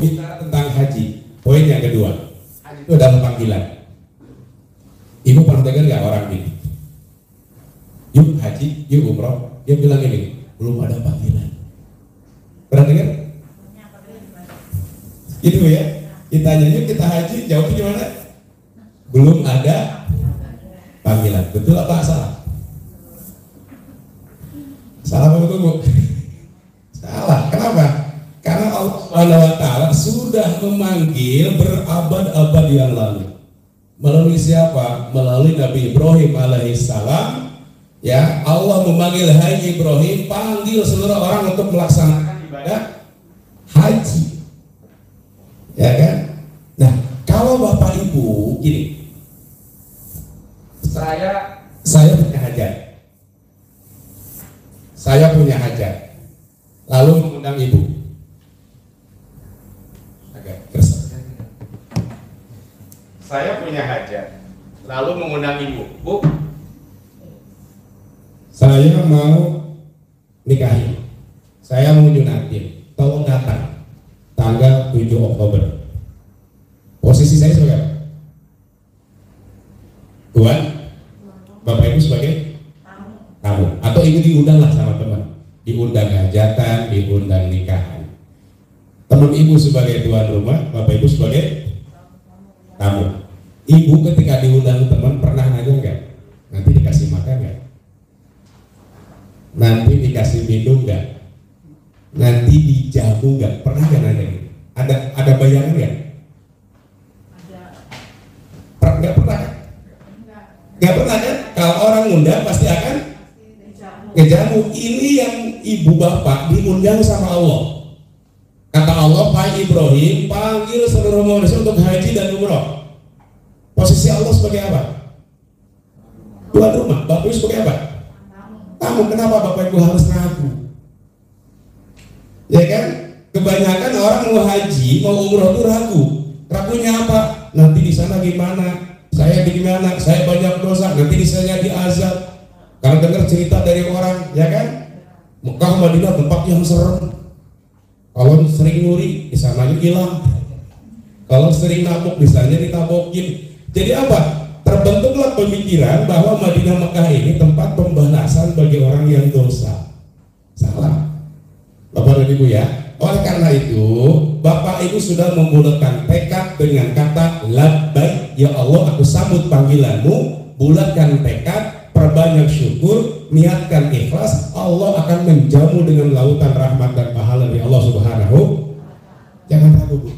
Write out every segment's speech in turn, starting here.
Bicara tentang haji, poin yang kedua, haji itu adalah panggilan. Ibu pernah dengar nggak orang ini? Yuk haji, yuk umroh. Dia bilang ini, belum ada panggilan. Pernah dengar? Itu ya. Ditanya yuk kita haji, jawabnya gimana? Belum ada panggilan. Betul apa salah? Salah apa betul, Bu? Salah. Kenapa? Karena Allah Subhanahu wa Ta'ala sudah memanggil berabad-abad yang lalu. Melalui siapa? Melalui Nabi Ibrahim alaihissalam. Ya, Allah memanggil hai Ibrahim, panggil seluruh orang untuk melaksanakan ibadah haji. Ya kan? Nah, kalau Bapak Ibu gini, saya punya hajat. Saya punya hajat. Lalu mengundang Ibu. Agak keras. Saya punya hajat. Lalu mengundang Ibu. Bu, saya mau nikahi. Saya mau nyunatin. Tolong datang tanggal 7 Oktober. Posisi saya sebagai apa? Tuan, Bapak Ibu sebagai tamu. Atau Ibu diundang lah sama teman. Diundang hajatan, diundang nikahan. Teman Ibu sebagai tuan rumah, Bapak Ibu sebagai tamu. Ibu ketika diundang teman pernah nanya nggak? Nanti dikasih makan nggak? Nanti dikasih minum nggak? Nanti dijamu nggak? Pernah nggak nanya? Ada bayangan nggak? Nggak pernah. Nggak pernah kan? Kalau orang ngundang pasti akan ngejamu. Ini yang ibu bapak diundang sama Allah. Kata Allah, Pak Ibrahim panggil seluruh manusia untuk haji dan umroh. Posisi Allah sebagai apa? Tuan rumah. Bapak Ibu sebagai apa? Tamu. Kenapa Bapak Ibu harus ragu? Ya kan? Kebanyakan orang mau haji, mau umroh itu ragu. Ragunya apa? Nanti di sana gimana? Saya gimana? Saya banyak dosa. Nanti di sana diazab. Karena dengar cerita dari orang, ya kan? Mekah Madinah tempat yang serem. Kalau sering nyuri, di sananya hilang. Kalau sering nabok, di sana ditabokin. Jadi apa? Terbentuklah pemikiran bahwa Madinah Mekah ini tempat pembalasan bagi orang yang dosa. Salah, Bapak dan Ibu ya. Oleh karena itu, Bapak Ibu sudah membulatkan tekad dengan kata labbaik, ya Allah aku sambut panggilanmu. Bulatkan tekad, perbanyak syukur, niatkan ikhlas, Allah akan menjamu dengan lautan rahmat dan pahala dari Allah Subhanahu. Jangan ragu, Bu.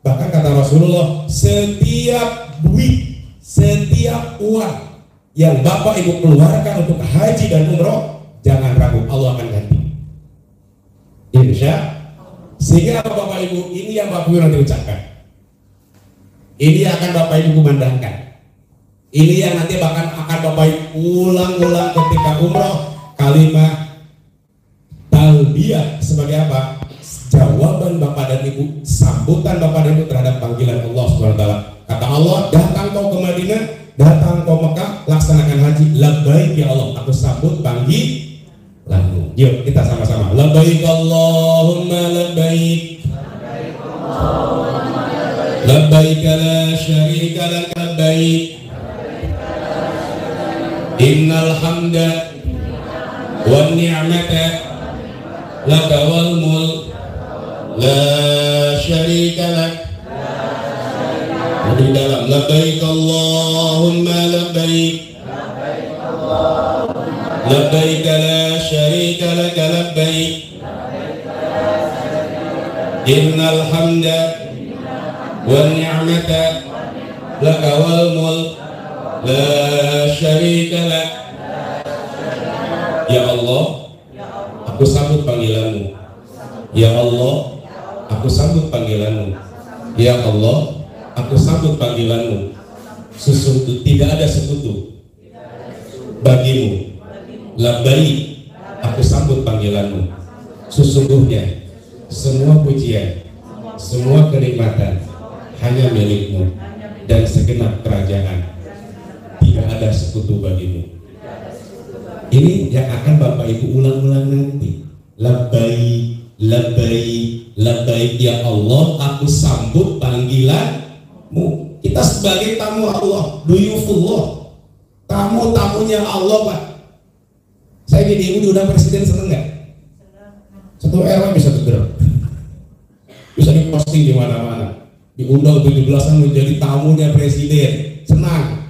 Bahkan kata Rasulullah, setiap duit, setiap uang yang Bapak Ibu keluarkan untuk haji dan umroh, jangan ragu, Allah akan ganti. Insya. Sehingga Bapak Ibu, ini yang Bapak Ibu nanti ucapkan, ini akan Bapak Ibu kumandangkan, ini yang nanti akan Bapak Ibu ulang-ulang ketika umroh. Kalimat talbiyah sebagai apa? Jawaban Bapak dan Ibu, sambutan Bapak dan Ibu terhadap panggilan Allah SWT. Kata Allah, datang kau ke Madinah, datang kau Mekah, laksanakan haji. Labbaik ya Allah, aku sambut panggilanmu. Yuk kita sama-sama. Labbaik Allahumma labbaik. Labbaik la syarika lak labbaik. Innal hamda wan ni'mata laka wal mulk la syarika lak. Di dalam labbaik Allahumma labbaik. Labbaik la syarika lak labbaik. Innal hamda wan ni'mata laka wal mulk la syarika lak. Ya Allah, aku sambut panggilanmu. Ya Allah, aku sambut panggilanmu. Ya Allah, aku sambut panggilanmu. Sesungguhnya tidak ada sekutu bagimu. Labbaik, aku sambut panggilanmu. Sesungguhnya semua pujian, semua kenikmatan hanya milikmu, dan segenap kerajaan tidak ada sekutu bagimu. Ini yang akan Bapak Ibu ulang-ulang nanti. Labbaik, labbaik, labbaik ya Allah, aku sambut panggilanmu. Kita sebagai tamu Allah, duyufullah, tamu-tamunya Allah, Pak. Saya jadi udah presiden, seneng nggak? Satu RW bisa bergerak, bisa diposting di mana-mana, diundang 17-an menjadi tamunya presiden, senang.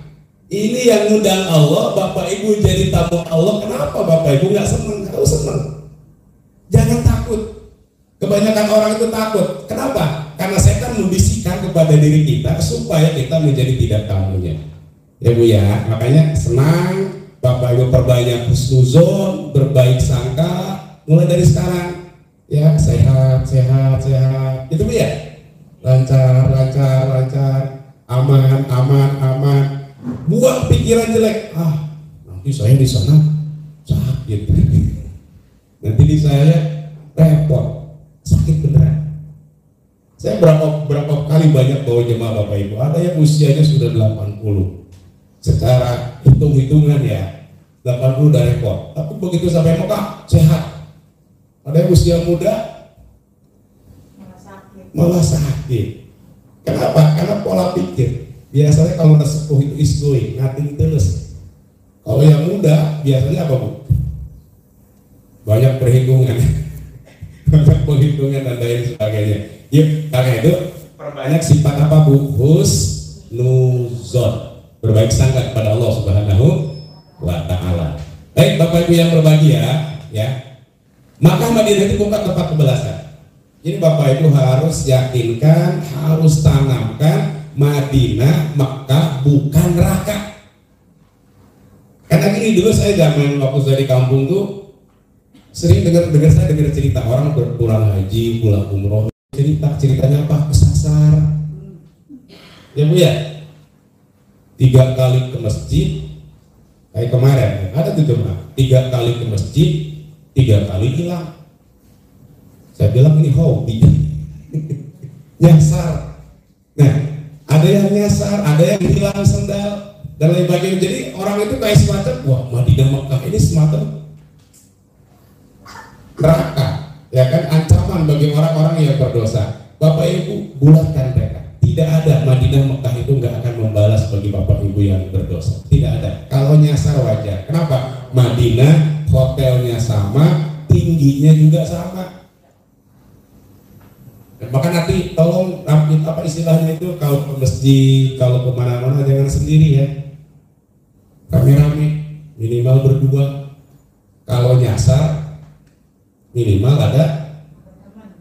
Ini yang ngundang Allah, Bapak Ibu jadi tamu Allah. Kenapa Bapak Ibu nggak senang? Kalau senang, jangan takut. Kebanyakan orang itu takut. Kenapa? Karena setan membisikkan kepada diri kita supaya kita menjadi tidak tamunya. Ya Bu ya, makanya senang. Bapak Ibu perbanyak husnuzon, berbaik sangka mulai dari sekarang. Ya, sehat, sehat, sehat. Itu Bu ya. Lancar, lancar, lancar. Aman, aman, aman. Buang pikiran jelek. Nanti saya di sana sakit. Nanti di saya repot, sakit beneran. Saya berapa kali banyak bawa jemaah Bapak Ibu. Ada yang usianya sudah 80. Secara hitung-hitungan ya 80 udah repot, tapi begitu sampai Mekah sehat. Ada yang usia muda malah sakit. Kenapa? Karena pola pikir. Biasanya kalau udah sepuh itu is going, nothing terus. Kalau yang muda biasanya apa Bu? Banyak perhitungan, banyak perhitungan dan lain sebagainya. Yuk, karena itu perbanyak sifat apa Bu? Husnuzon, berbaik sangka kepada Allah Subhanahu wa Ta'ala. Baik Bapak Ibu yang berbahagia, ya. Maka Madinah itu bukan tempat kebelasan. Jadi Bapak Ibu harus yakinkan, harus tanamkan Madinah, Makkah bukan neraka. Karena gini, dulu saya zaman waktu saya di kampung tuh sering dengar cerita orang pulang haji, pulang umroh, ceritanya apa? Kesasar. Ya Bu ya. 3 kali ke masjid, kayak kemarin ada tuh jemaah 3 kali ke masjid, 3 kali hilang. Saya bilang ini hobi. Nyasar. Nah, ada yang nyasar, ada yang hilang sendal dan lain sebagainya. Jadi orang itu kayak semacam, wah Madinah Makkah ini semacam neraka, ya kan, ancaman bagi orang-orang yang berdosa. Bapak Ibu bulatkan mereka. Tidak ada, Madinah Mekah itu nggak akan membalas bagi Bapak Ibu yang berdosa. Tidak ada. Kalau nyasar wajar. Kenapa? Madinah hotelnya sama, tingginya juga sama. Maka nanti tolong apa istilahnya itu, kalau ke masjid, kalau kemana-mana jangan sendiri ya. Rame-rame, minimal berdua. Kalau nyasar, minimal ada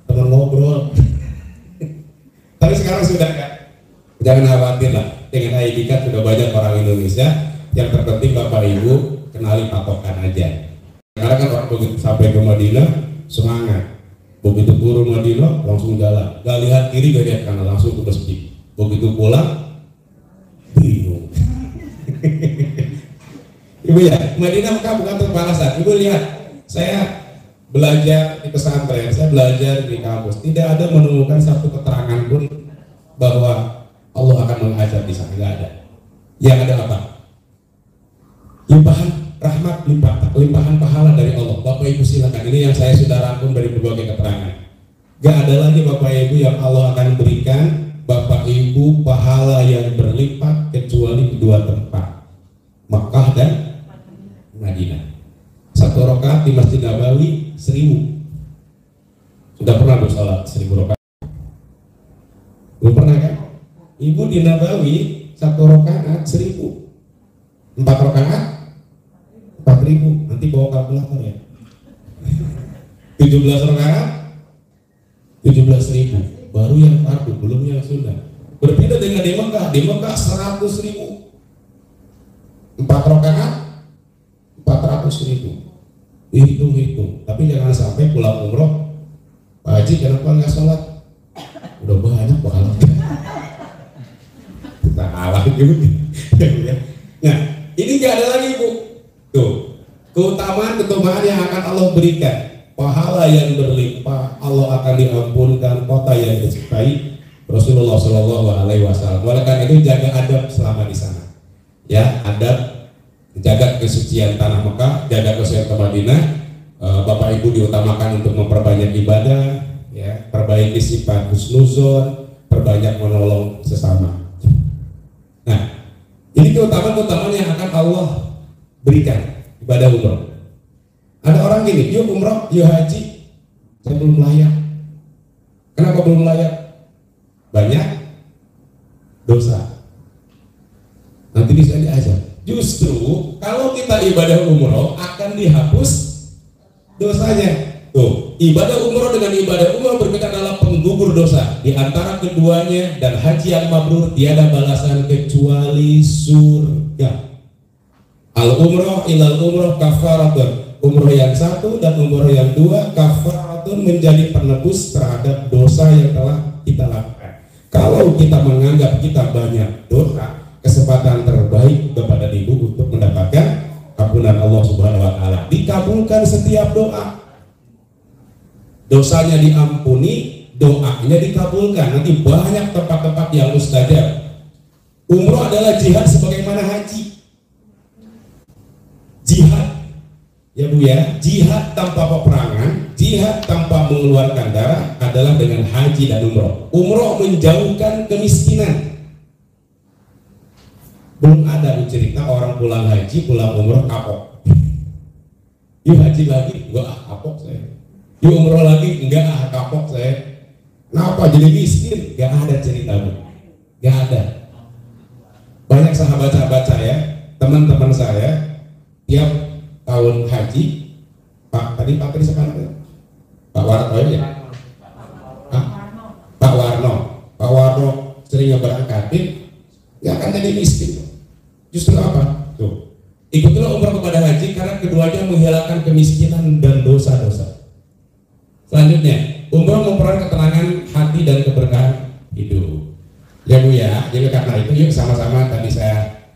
teman ngobrol. Tapi sekarang sudah kan, jangan khawatir lah, dengan ID card sudah banyak orang Indonesia. Yang terpenting Bapak Ibu kenali patokan aja. Karena kan orang begitu sampai ke Madinah semangat, begitu turun Madinah langsung jalan, gak lihat kiri gak lihat kanan, langsung ke masjid. Begitu pulang bingung. Ibu ya, Madinah Mekah bukan tempat balasan. Ibu lihat, saya belajar di pesantren, saya belajar di kampus, tidak ada menemukan satu keterangan pun bahwa Allah akan mengajar di sana, tidak ada. Yang ada apa? Limpahan rahmat, limpahan pahala dari Allah. Bapak Ibu silakan, ini yang saya sudah rangkum dari berbagai keterangan. Gak ada lagi Bapak Ibu yang Allah akan berikan Bapak Ibu pahala yang berlipat kecuali 2 tempat, Makkah dan Madinah. 1 rakaat di Masjid Nabawi 1000. Sudah pernah bersolat 1000 rakaat? Belum pernah kan? Ibu di Nabawi 1 rakaat 1000. 4 rakaat 4000. Nanti bawa kalkulator ya. 17 rakaat 17.000. Baru yang fardu, belum yang sunnah. Berbeda dengan di Mekah. Di Mekah 100.000. 4 rakaat 400.000. Hitung-hitung. Tapi jangan sampai pulang umroh, Pak Haji kenapa nggak sholat? Udah banyak pahala. Kita kalah gitu. Nah, ini nggak ada lagi Bu. Tuh, keutamaan yang akan Allah berikan, pahala yang berlimpah, Allah akan diampunkan, kota yang disukai Rasulullah Shallallahu Alaihi Wasallam. Oleh karena itu jaga adab selama di sana. Ya, adab, jaga kesucian tanah Mekah, jaga kesucian ke Madinah. Bapak Ibu diutamakan untuk memperbanyak ibadah, ya, perbaiki sifat husnuzon, perbanyak menolong sesama. Nah, ini keutamaan-keutamaan yang akan Allah berikan ibadah umroh. Ada orang gini, yuk umroh, yuk haji, saya belum layak. Kenapa belum layak? Banyak dosa. Nanti bisa diajar. Justru kalau kita ibadah umroh akan dihapus dosanya. Tuh, ibadah umroh dengan ibadah umroh berbeda adalah penggugur dosa. Di antara keduanya dan haji yang mabrur tiada balasan kecuali surga. Al umroh ilal umroh kafaratun. Umroh yang satu dan umroh yang dua kafaratun menjadi penebus terhadap dosa yang telah kita lakukan. Kalau kita menganggap kita banyak dosa, kesempatan terbaik kepada ibu untuk mendapatkan ampunan Allah Subhanahu wa taala. Dikabulkan setiap doa. Dosanya diampuni, doanya dikabulkan. Nanti banyak tempat-tempat yang mustajab. Umroh adalah jihad sebagaimana haji. Jihad, ya Bu ya, jihad tanpa peperangan, jihad tanpa mengeluarkan darah adalah dengan haji dan umroh. Umroh menjauhkan kemiskinan. Belum ada cerita orang pulang haji, pulang umroh kapok. Yuk haji lagi, enggak kapok saya. Yuk umroh lagi, enggak kapok saya. Kenapa jadi miskin? Enggak ada cerita, enggak ada. Banyak sahabat-sahabat saya, teman-teman saya, tiap tahun haji, Pak tadi siapa namanya? Pak Warno ya? Pak Warno sering berangkatin, nggak akan jadi miskin. Justru apa? Tuh, ikutilah umrah kepada haji karena keduanya menghilangkan kemiskinan dan dosa-dosa. Selanjutnya, umrah memperoleh ketenangan hati dan keberkahan hidup. Ya Bu ya, jadi karena itu yuk sama-sama tadi saya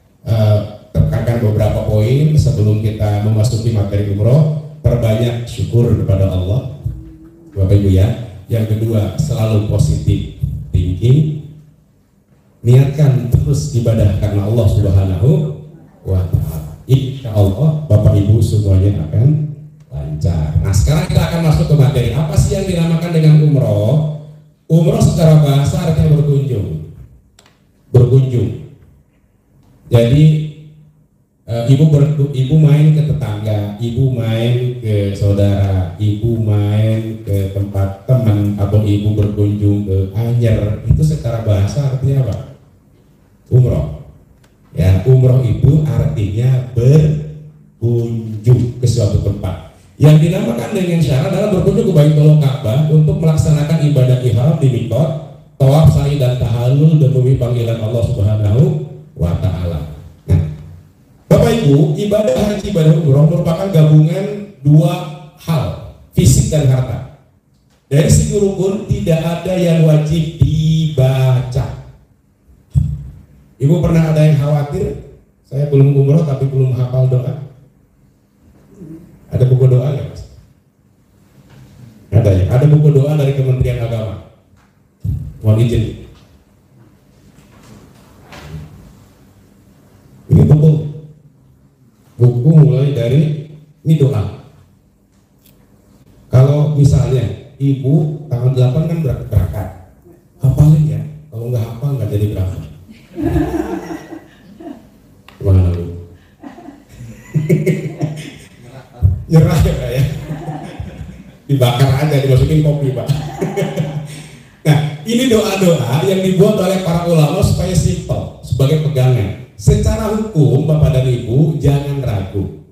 tekankan beberapa poin sebelum kita memasuki materi umroh. Perbanyak syukur kepada Allah, Bapak Ibu ya. Yang kedua, selalu positif thinking. Niatkan terus ibadah karena Allah Subhanahu wa taala. Insya Allah Bapak Ibu semuanya akan lancar. Nah, sekarang kita akan masuk ke materi. Apa sih yang dinamakan dengan umroh? Umroh secara bahasa artinya berkunjung. Jadi ibu main ke tetangga, ibu main ke saudara, ibu main ke tempat teman, atau ibu berkunjung ke Anyer. Itu secara bahasa artinya apa? Umroh. Ya, umroh itu artinya berkunjung ke suatu tempat. Yang dinamakan dengan syarat adalah berkunjung ke Baitullah Ka'bah untuk melaksanakan ibadah ihram di miqat, tawaf, sa'i dan tahallul demi panggilan Allah Subhanahu wa taala. Nah, Bapak Ibu, ibadah haji ibadah umroh merupakan gabungan dua hal, fisik dan harta. Dari segi rukun tidak ada yang wajib dibaca. Ibu pernah ada yang khawatir, saya belum umroh tapi belum hafal doa? Ada buku doa nggak Mas? Ada ya. Ada buku doa dari Kementerian Agama. Mohon izin. Ini buku mulai dari ini doa. Kalau misalnya ibu tanggal 8 kan berangkat, hafalin ya. Kalau nggak hafal nggak jadi berangkat. Gimana Bu? Nyerah ya Pak ya. Dibakar aja, dimasukin kopi Pak. Nah, ini doa-doa yang dibuat oleh para ulama supaya simpel, sebagai pegangan. Secara hukum Bapak dan Ibu jangan ragu.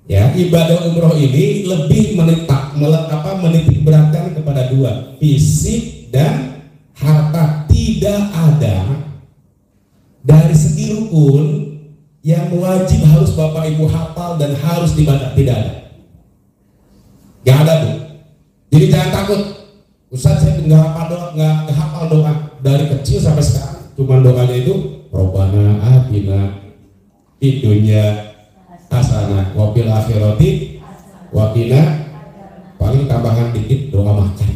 Ya, ibadah umroh ini lebih menitik beratkan kepada dua, fisik dan harta. Tidak ada dari segi rukun yang wajib harus Bapak Ibu hafal dan harus dibaca, tidak ada. Gak ada Bu. Jadi jangan takut. Ustaz saya nggak hafal doa dari kecil sampai sekarang. Cuma doanya itu Robbana atina fid dunya hasanah wa fil akhirati wa qina, paling tambahan dikit doa makan.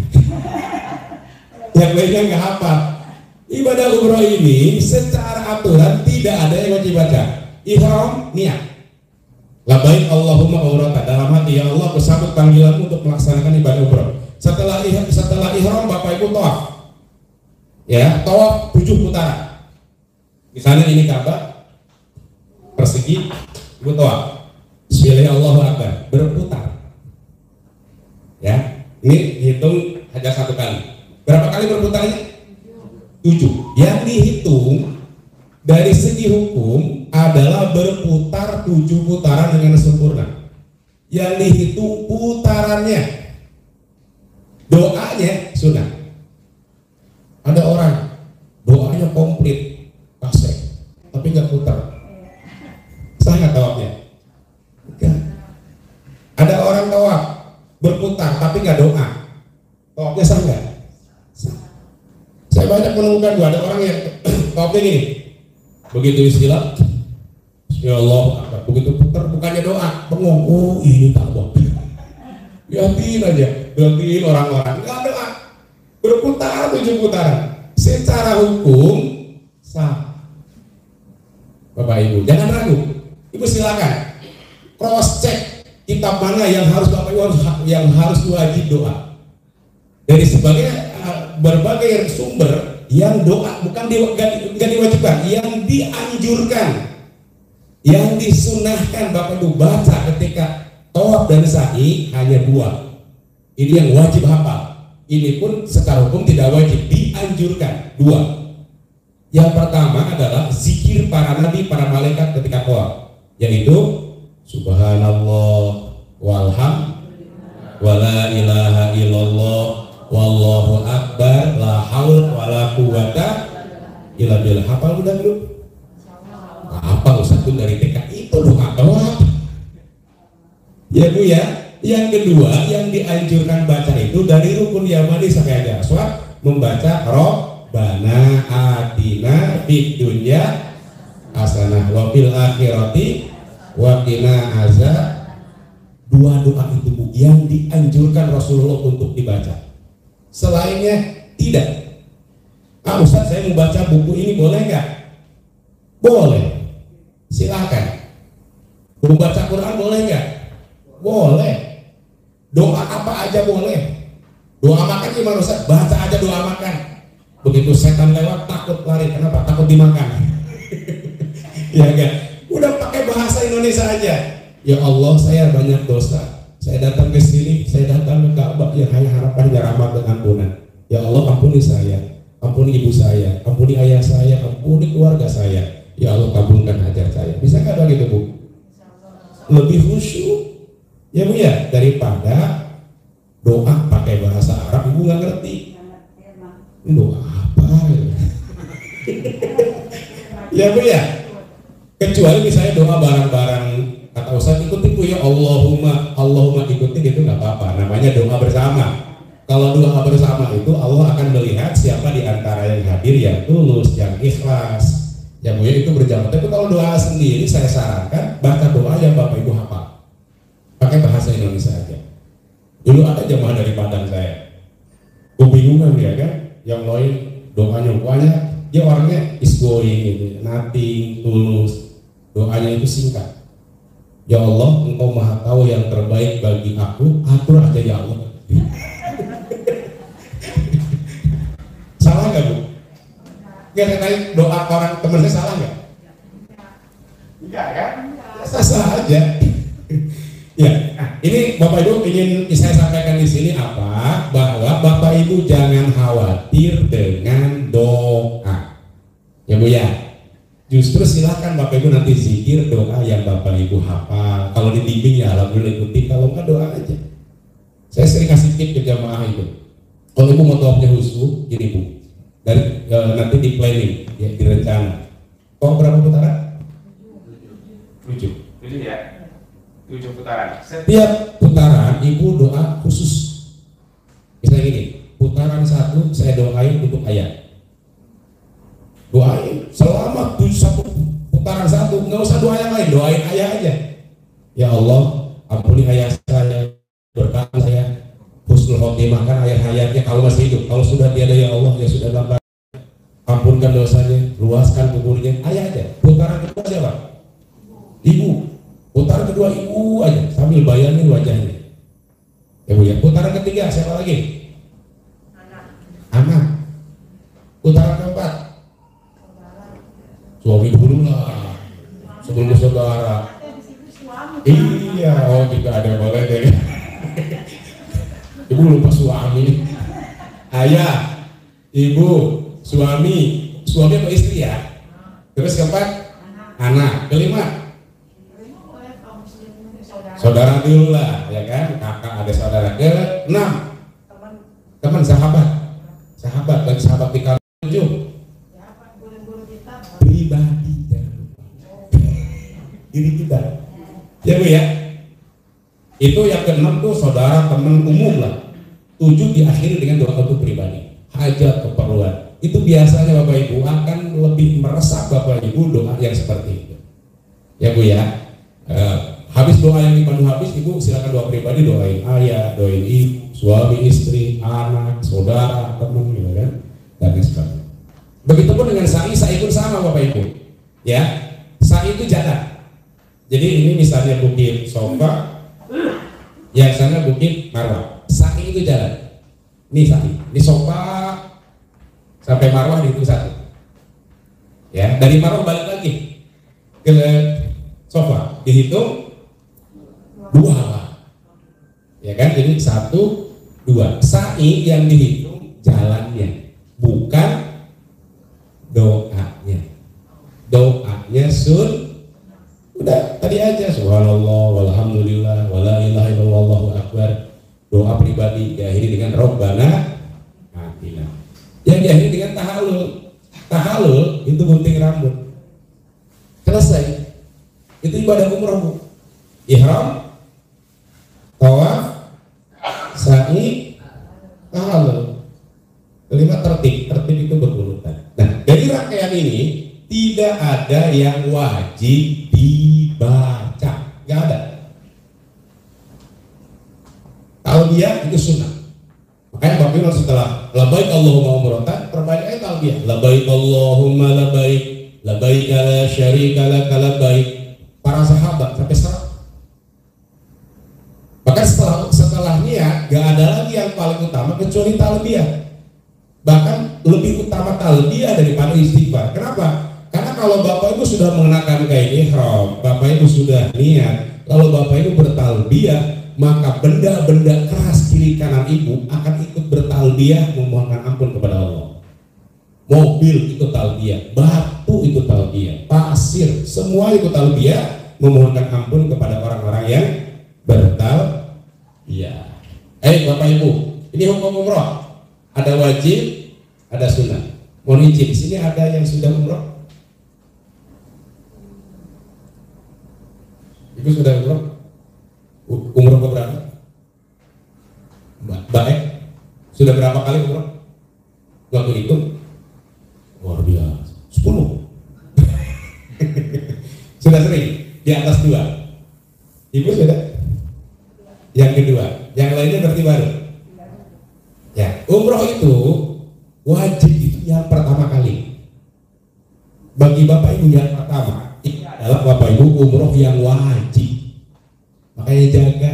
Yang lainnya nggak hafal. Ibadah umroh ini secara aturan tidak ada yang wajib baca. Ihram niat. Labaik Allahumma umrata, dalam hati, ya Allah, bersambut panggilanmu untuk melaksanakan ibadah umrah. Setelah ihram, Bapak Ibu tawaf. Ya, tawaf 7 putaran. Misalnya ini Ka'bah persegi, Ibu tawaf. Bismillah Allahu Akbar, berputar. Ya, ini hitung hanya 1 kali. Berapa kali berputarnya? 7. Yang dihitung dari segi hukum adalah berputar 7 putaran dengan sempurna. Yang dihitung putarannya. Doanya sunnah. Ada orang doanya komplit, pasek, tapi nggak putar. Sah nggak tawafnya? Enggak. Ada orang tawaf berputar tapi nggak doa. Tawafnya sah nggak? Saya banyak menemukan ada orang yang tawafnya gini, begitu istilah, ya Allah, begitu putar bukannya doa, bengong, oh ini Ka'bah. Lihatin aja, lihatin orang-orang, nggak doa, berputar 7 putaran. Secara hukum sah. Bapak Ibu, jangan ragu. Ibu silakan cross check kitab mana yang harus Bapak Ibu yang harus wajib doa. Dari berbagai sumber yang doa bukan nggak diwajibkan, yang dianjurkan, yang disunahkan Bapak Ibu baca ketika tawaf dan sa'i hanya 2. Ini yang wajib hafal. Ini pun secara hukum tidak wajib, dianjurkan 2. Yang pertama adalah zikir para nabi, para malaikat ketika tawaf, yaitu Subhanallah walhamdulillah wala ilaha illallah wallahu akbar la haul wala quwata illa billah. Hafal udah belum? Hafal satu dari TK itu doa tawaf. Ya Bu ya. Yang kedua yang dianjurkan baca itu dari rukun yamani sampai ada aswad, membaca Rabbana atina fid dunya hasanah wa fil akhirati wa qina azab. 2 doa itu Bu yang dianjurkan Rasulullah untuk dibaca. Selainnya tidak. Ustaz, saya mau baca buku ini boleh nggak? Boleh. Silakan. Mau baca Quran boleh nggak? Boleh. Doa apa aja boleh. Doa makan gimana Ustaz? Baca aja doa makan. Begitu setan lewat takut lari. Kenapa? Takut dimakan. Ya enggak? Udah pakai bahasa Indonesia aja. Ya Allah, saya banyak dosa. Saya datang ke sini, saya datang ke Ka'bah yang hanya harapannya rahmat dan ampunan. Ya Allah, ampuni saya, ampuni ibu saya, ampuni ayah saya, ampuni keluarga saya. Ya Allah, kabulkan hajat saya. Bisa nggak begitu Bu? Lebih khusyuk, ya Bu ya, daripada doa pakai bahasa Arab Ibu nggak ngerti. Doa apa? Ya Bu ya. Kecuali misalnya doa bareng-bareng, kata Ustaz ikutin Bu ya Allahumma ikutin, itu nggak apa-apa, namanya doa bersama. Kalau doa bersama itu Allah akan melihat siapa di antara yang hadir yang tulus, yang ikhlas. Ya Bu ya, itu berjamaah. Tapi kalau doa sendiri saya sarankan baca doa yang Bapak Ibu hafal, pakai bahasa Indonesia aja. Dulu ada jamaah dari Padang saya, kebingungan dia kan, yang lain doanya dia orangnya is going gitu, nothing, tulus. Doanya itu singkat. Ya Allah, Engkau Maha Tahu yang terbaik bagi aku, atur aja ya Allah. Salah nggak Bu? Nggak katanya doa orang teman saya salah nggak? Enggak kan? Sah-sah aja. Ya, ini Bapak Ibu ingin saya sampaikan di sini apa? Bahwa Bapak Ibu jangan khawatir dengan doa. Ya Bu ya. Justru silakan Bapak Ibu nanti zikir doa yang Bapak Ibu hafal. Kalau dibimbing ya alhamdulillah ikuti, kalau enggak doa aja. Saya sering kasih tip ke jamaah itu. Kalau Ibu mau tawafnya khusyuk, gini Bu. Dari nanti di planning, ya, direncana. Tawaf berapa putaran? 7 ya. 7 putaran. Setiap putaran Ibu doa khusus. Misalnya gini, putaran 1 saya doain untuk ayah. Doain selama 1 putaran 1, nggak usah doa yang lain, doain ayah aja. Ya Allah, ampuni ayah saya, berkati saya, husnul khotimah, kan ayah hayatnya kalau masih hidup. Kalau sudah tiada ya Allah, ya sudah dalam, ampunkan dosanya, luaskan kuburnya. Ayah aja. Putaran kedua siapa? Ibu. Putaran kedua ibu aja sambil bayangin wajahnya. Ya Bu ya. Putaran ketiga siapa lagi? Anak. Putaran keempat suami dulu lah sebelum saudara. Iya, oh kita ada boleh deh. Ibu lupa suami. Ayah, ibu, suami apa istri ya? Terus keempat anak. Kelima saudara dulu lah, ya kan? Kakak ada saudara. Keenam teman sahabat bagi sahabat di kampung. Pribadi diri kita, ya Bu ya. Itu yang keenam tuh saudara teman umum lah. 7 diakhiri dengan doa untuk pribadi, hajat keperluan. Itu biasanya Bapak Ibu akan lebih meresap Bapak Ibu doa yang seperti itu, ya Bu ya. Habis doa yang dipandu habis, Ibu silakan doa pribadi, doain ayah, doain ibu, suami, istri, anak, saudara, teman, gitu kan, dan sebagainya. Begitupun dengan sa'i pun sama Bapak Ibu, ya. Sa'i itu jalan. Jadi ini misalnya bukit Sofa, yang sana bukit Marwah. Sa'i itu jalan. Ini sa'i, ini Sofa sampai Marwah dihitung 1. Ya, dari Marwah balik lagi ke Sofa dihitung 2, ya kan? Jadi 1, 2. Sa'i yang dihitung jalannya, bukan doanya. Doanya udah tadi aja, subhanallah walhamdulillah wala ilaha illallah wallahu akbar. Doa pribadi diakhiri dengan Rabbana atina. Yang diakhiri dengan tahalul itu gunting rambut. Selesai. Itu ibadah umroh Bu. Ihram, tawaf, sa'i, tahalul. Kelima tertib itu berurutan. Nah, dari rangkaian ini tidak ada yang wajib dibaca, nggak ada. Talbiyah itu sunnah. Makanya Bapak Ibu setelah labbaik Allahumma umratan, perbanyak aja talbiyah. Labbaik Allahumma labbaik, labbaik la syarika lak labbaik. Para sahabat sampai 100. Bahkan setelahnya nggak ada lagi yang paling utama kecuali talbiyah. Bahkan lebih utama talbiyah daripada istighfar. Kenapa? Karena kalau Bapak Ibu sudah mengenakan kain ihram, Bapak Ibu sudah niat, kalau Bapak Ibu bertalbiyah, maka benda-benda keras kiri kanan Ibu akan ikut bertalbiyah memohonkan ampun kepada Allah. Mobil ikut talbiyah, batu ikut talbiyah, pasir, semua ikut talbiyah memohonkan ampun kepada orang-orang yang bertalbiyah. Bapak Ibu, ini hukum umroh. Ada wajib, ada sunnah. Mohon izin, di sini ada yang sudah umroh? Ibu sudah umroh? Umroh ke berapa? Baik. Sudah berapa kali umroh? Waktu itu? Luar biasa. 10. Sudah sering? Di atas 2. Ibu sudah? Yang kedua. Yang lainnya berarti baru? Ya, umroh itu wajib itu yang pertama kali. Bagi Bapak Ibu yang pertama, ini adalah Bapak Ibu umroh yang wajib. Makanya jaga,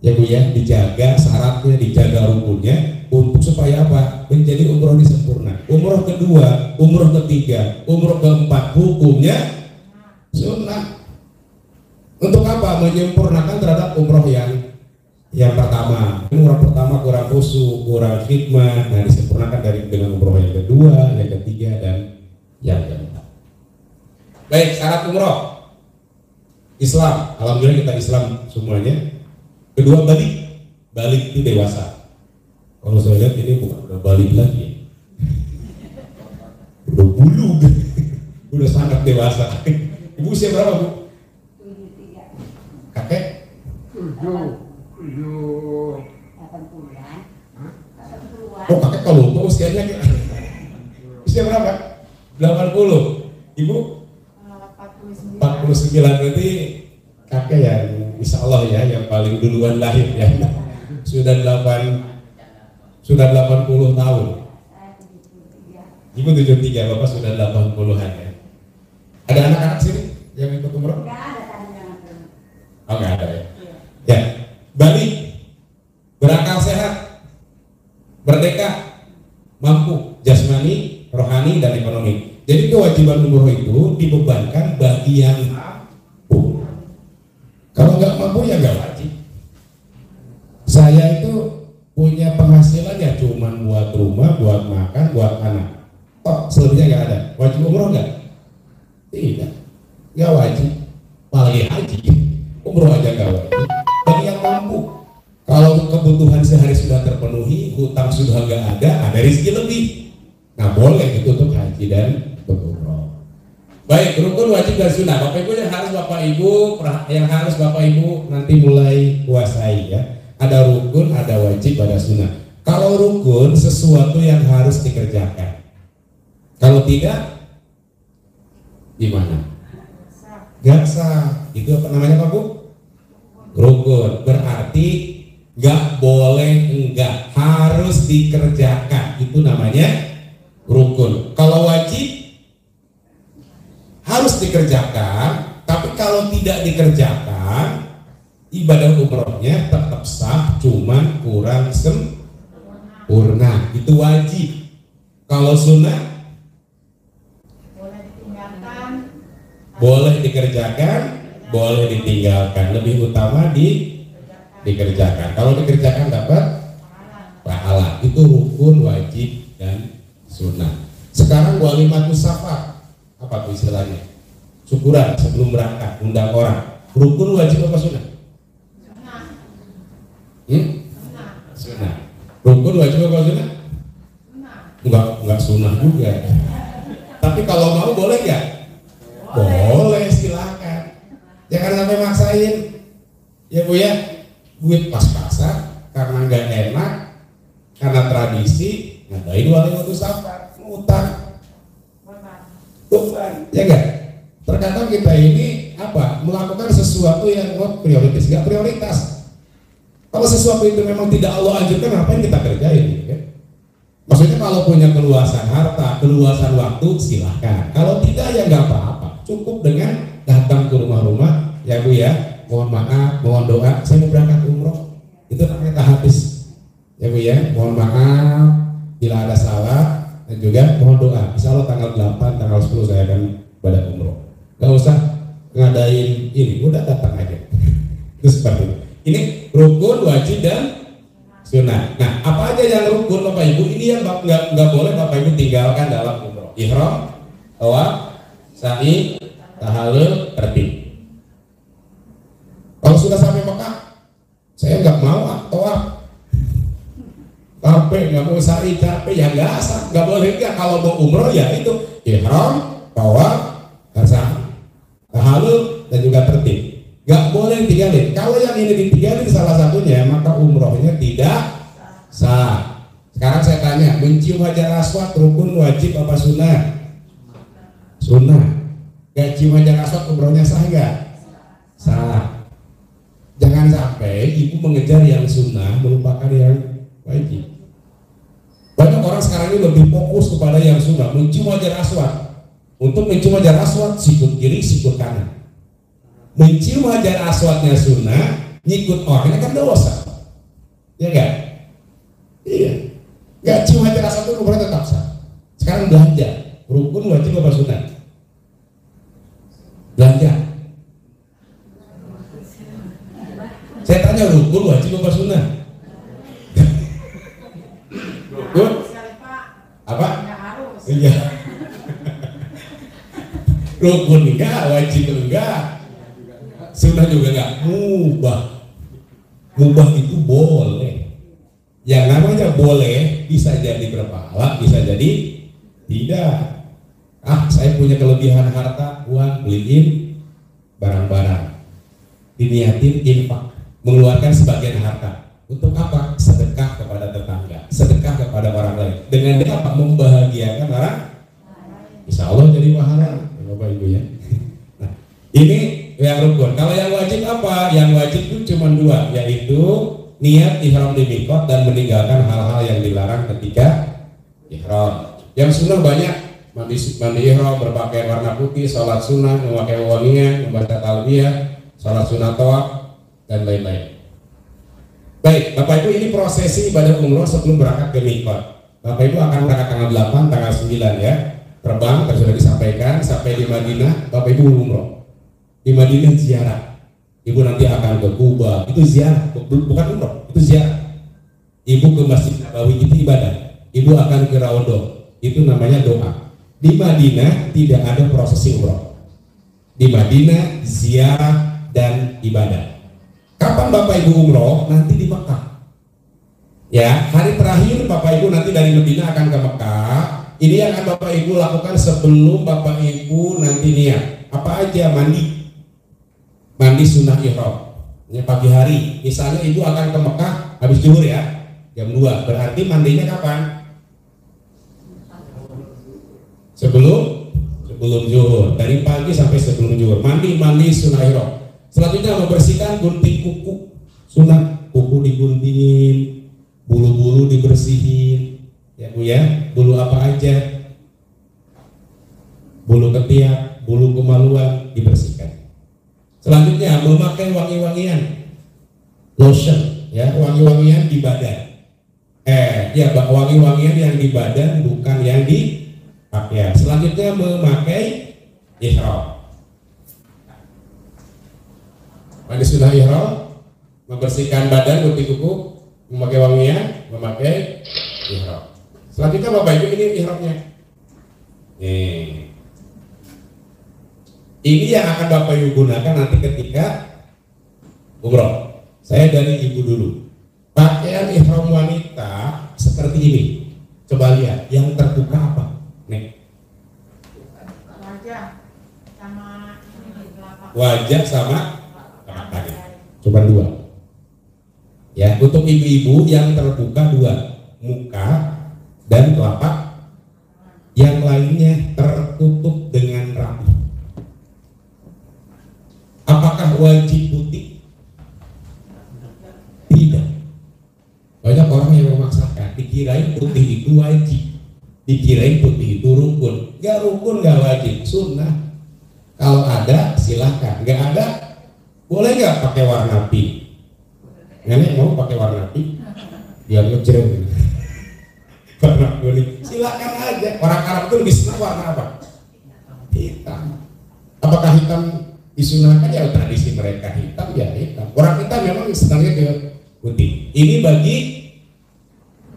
ya Bu ya, dijaga syaratnya, dijaga rukunnya, untuk supaya apa? Menjadi umroh disempurna. Umroh kedua, umroh ketiga, umroh keempat, hukumnya sunnah. Untuk apa? Menyempurnakan terhadap umroh yang pertama. Umroh pertama kurang khusyuk, kurang khidmat, nah disempurnakan dengan umroh yang kedua, yang ketiga, dan yang keempat. Baik, syarat umroh Islam, alhamdulillah kita Islam semuanya. Kedua, balik itu dewasa. Kalau saya lihat ini bukan udah balik lagi, udah bulu, udah sangat dewasa. Ibu usia berapa Bu? 73. Kakek? 80-an. Oh kakek kalau lupa usianya usia berapa? 80. Ibu? 49. Berarti kakek ya, insya Allah ya, yang paling duluan lahir ya. Sudah 80 tahun. Ibu 73, Bapak sudah 80-an ya. Ada anak-anak sini yang ikut umroh? Enggak ada. Oh nggak ada ya. Ya, balik, berakal sehat, merdeka, mampu, jasmani, rohani, dan ekonomi. Jadi kewajiban umroh itu dibebankan bagi yang mampu. Kalau nggak mampu ya nggak wajib. Saya itu punya penghasilan ya cuman buat rumah, buat makan, buat anak. Oh, selebihnya nggak ada. Wajib umroh nggak? Tidak, nggak wajib. Apalagi haji, umroh aja nggak wajib. Bagi yang mampu. Kalau kebutuhan sehari sudah terpenuhi, hutang sudah nggak ada rezeki lebih. Nah boleh itu untuk haji dan untuk umroh. Baik, rukun, wajib, dan sunnah. Bapak Ibu yang harus Bapak Ibu nanti mulai kuasai ya. Ada rukun, ada wajib, ada sunnah. Kalau rukun sesuatu yang harus dikerjakan. Kalau tidak, gimana? Gak sah. Itu apa namanya Pak Bu? Rukun. Berarti gak boleh enggak, harus dikerjakan. Itu namanya rukun. Kalau wajib harus dikerjakan, tapi kalau tidak dikerjakan, ibadah umrohnya tetap sah, cuman kurang sempurna. Itu wajib. Kalau sunnah boleh dikerjakan, boleh ditinggalkan. Lebih utama dikerjakan. Kalau dikerjakan dapat pahala. Itu rukun, wajib, dan sunnah. Sekarang walimatus safar, apa tuh istilahnya? Syukuran sebelum berangkat, undang orang. Rukun, wajib, apa sunnah? Sunnah. Rukun, wajib, apa sunnah? Enggak sunnah juga. Tapi kalau mau boleh nggak? Boleh, silakan. Jangan sampai maksain. Ya Bu ya, duit pas-pasan karena nggak enak, karena tradisi, ngadain walimatus safar, ngutang, beban, ya nggak? Terkadang kita ini melakukan sesuatu yang prioritas, nggak prioritas. Kalau sesuatu itu memang tidak Allah anjurkan, ngapain kita kerjain? Ya? Maksudnya kalau punya keluasan harta, keluasan waktu, silahkan. Kalau tidak ya nggak apa-apa. Cukup dengan datang ke rumah-rumah, ya Bu ya, mohon maaf, mohon doa, saya mau berangkat umroh. Itu namanya tahapis, ya Bu ya, mohon maaf bila ada salah, dan juga mohon doa. Insya Allah tanggal 8, tanggal 10 saya akan pada umroh. Gak usah ngadain ini, udah datang aja. Itu seperti itu. Ini rukun, wajib, dan sunnah. Nah, apa aja yang rukun Bapak Ibu? Ini yang nggak boleh Bapak Ibu tinggalkan dalam umroh. Ihram, tawaf, sa'i, tahallul, tertib. Kalau sudah sampai Mekah, saya nggak mau tawaf, capek, nggak mau sa'i, capek, ya nggak sah, nggak boleh nggak. Kalau mau umroh ya itu ihram, tawaf, sa'i, tahallul, dan juga tertib. Nggak boleh ditinggalin. Kalau yang ini ditinggalin salah satunya, maka umrohnya tidak sah. Sekarang saya tanya, mencium hajar aswad rukun, wajib, apa sunnah? Sunnah. Gak cium hajar aswad umrohnya sah nggak? Sah. Jangan sampai ibu mengejar yang sunnah melupakan yang wajib. Banyak orang sekarang ini lebih fokus kepada yang sunnah, mencium hajar aswad. Untuk mencium hajar aswad, sikut kiri, sikut kanan. Mencium hajar aswadnya sunnah, ngikut orangnya kan dosa, ya kan? Iya, nggak cium hajar aswad itu umrohnya tetap sah. Sekarang belanja, rukun, wajib, apa sunnah? Belanja. Saya tanya rukun, wajib, apa sunnah? Rukun? Apa? Iya. Rukun enggak, wajib enggak. Sunnah juga enggak. Mubah itu boleh. Yang namanya boleh bisa jadi berpahala, bisa jadi tidak. Saya punya kelebihan harta, uang, beliin barang-barang, diniatin infak, mengeluarkan sebagian harta. Untuk apa? Sedekah kepada tetangga, sedekah kepada orang lain. Dengan dia apa? Membahagiakan orang. Insya Allah jadi pahala, Bapak Ibu ya. Nah, ini yang rukun. Kalau yang wajib apa? Yang wajib itu cuma dua, yaitu niat ihram di miqat dan meninggalkan hal-hal yang dilarang ketika ihram. Yang sunnah banyak, mandi ihram, berpakaian warna putih, sholat sunnah, memakai wangian, membaca talbiyah, sholat sunnah tawaf, dan lain-lain. Baik, Bapak Ibu, ini prosesi ibadah umroh sebelum berangkat ke mikot. Bapak Ibu akan berangkat tanggal 8, tanggal 9 ya. Terbang, tadi sudah disampaikan, sampai di Madinah, Bapak Ibu umroh. Di Madinah ziarah. Ibu nanti akan ke Kuba, itu ziarah, bukan umroh, itu ziarah. Ibu ke Masjid Nabawi, itu ibadah. Ibu akan ke Raudhah, itu namanya doa. Di Madinah tidak ada prosesi umroh. Di Madinah ziarah dan ibadah. Kapan Bapak Ibu umroh? Nanti di Mekah. Ya, hari terakhir Bapak Ibu nanti dari Madinah akan ke Mekah. Ini yang akan Bapak Ibu lakukan sebelum Bapak Ibu nanti niat. Apa aja? Mandi sunnah ihram. Ini pagi hari. Misalnya Ibu akan ke Mekah habis zuhur ya, jam 2. Berarti mandinya kapan? Sebelum zuhur. Dari pagi sampai sebelum zuhur. Mandi sunnah ihram. Selanjutnya membersihkan gunting kuku. Sunnah kuku diguntingin, bulu-bulu dibersihin. Ya Bu ya, bulu apa aja? Bulu ketiak, bulu kemaluan dibersihkan. Selanjutnya memakai wangi-wangian, lotion, ya, wangi-wangian di badan. Wangi-wangian yang di badan, bukan yang di pakaian. Selanjutnya memakai ihram. Mandi sunnah ihram, membersihkan badan, gunting kuku, memakai wangian, memakai ihram. Selanjutnya Bapak Ibu, ini ihramnya. Ini yang akan Bapak Ibu gunakan nanti ketika umroh. Saya dari Ibu dulu. Pakaian ihram wanita seperti ini. Coba lihat, yang terbuka apa? Nih. Wajah sama telapak. Coba dua. Ya, untuk ibu-ibu yang terbuka dua, muka dan telapak. Yang lainnya tertutup dengan rapi. Apakah wajib putih? Tidak. Banyak orang yang memaksakan, dikirain putih itu wajib, dikirain putih itu rukun. Gak rukun, gak wajib, sunnah. Kalau ada silahkan, gak ada boleh gak pakai warna pink? Nenek mau pakai warna pink? Dia ngejreng. Warna kuning, silahkan aja. Orang Arab itu lebih senang warna apa? Hitam. Apakah hitam disunahkan? Ya tradisi mereka hitam, ya hitam. Orang kita memang senangnya ke putih. Ini bagi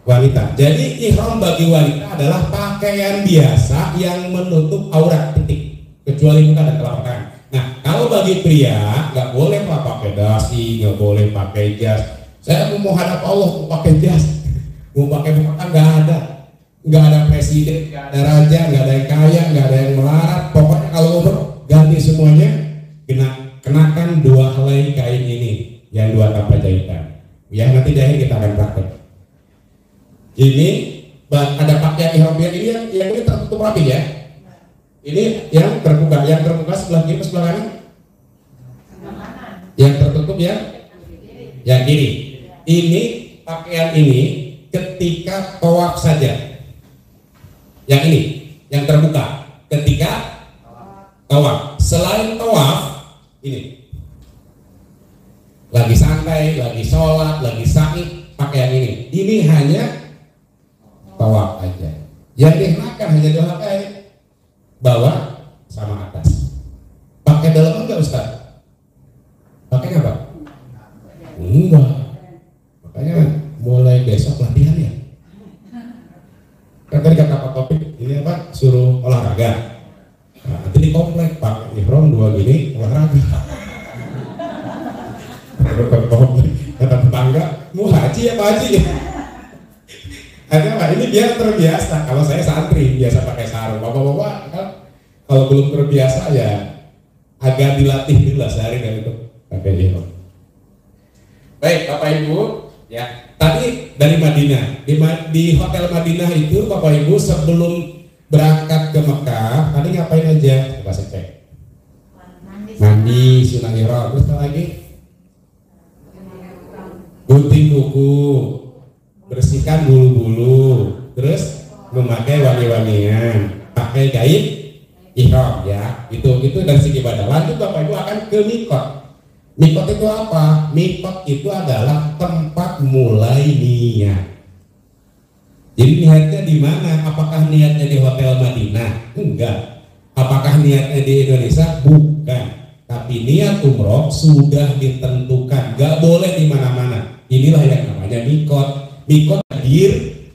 wanita. Jadi ihram bagi wanita adalah pakaian biasa yang menutup aurat, titik, kecuali muka dan telapak tangan. Nah, kalau bagi pria nggak boleh pakai dasi, nggak boleh pakai jas. Saya mau hadap Allah, mau pakai jas, mau pakai muka, nggak ada presiden, nggak ada raja, nggak ada yang kaya, nggak ada yang melarat. Pokoknya kalau umroh ganti semuanya. Kenakan 2 helai kain ini yang 2 tanpa jahitan. Ya, nanti di akhir kita akan praktek. Ini ada pakaian ihram ini yang ini tertutup rapi ya. Ini yang terbuka sebelah kiri, sebelah kanan. Yang tertutup yang kiri. Ini pakaian ini ketika tawaf saja. Yang ini yang terbuka ketika tawaf. Selain tawaf ini lagi santai, lagi sholat, lagi sa'i, pakaian ini. Ini hanya tawaf aja. Yang dikenakan hanya 2 helai, bawah sama atas. Pakai dalam enggak Ustaz? Pakai apa? Enggak. Makanya mulai besok latihan ya. Kan tadi kata Pak Topik, ini apa? Suruh olahraga. Nah, nanti di komplek Pak ihram 2 gini olahraga. Kata tetangga, mau haji ya Pak Haji? Ada Pak, ini biar terbiasa. Kalau saya santri biasa pakai sarung. Bapak-bapak kan kalau belum terbiasa ya agak dilatih dulu lah sehari dan itu pakai ihram. Baik Bapak Ibu, ya tadi dari Madinah di hotel Madinah itu Bapak Ibu sebelum berangkat ke Mekah, tadi ngapain aja? Coba saya cek. Mandi sunnah ihram, terus apa lagi? Gunting kuku, bersihkan bulu-bulu, terus memakai wangi-wangian, pakai kain ihram ya. Itu dari segi ibadah. Lanjut Bapak Ibu akan ke mikot. Mikot itu apa? Mikot itu adalah tempat mulai niat. Jadi niatnya di mana? Apakah niatnya di Hotel Madinah? Enggak. Apakah niatnya di Indonesia? Bukan. Tapi niat umroh sudah ditentukan. Gak boleh di mana-mana. Inilah yang namanya mikot. Mikot bir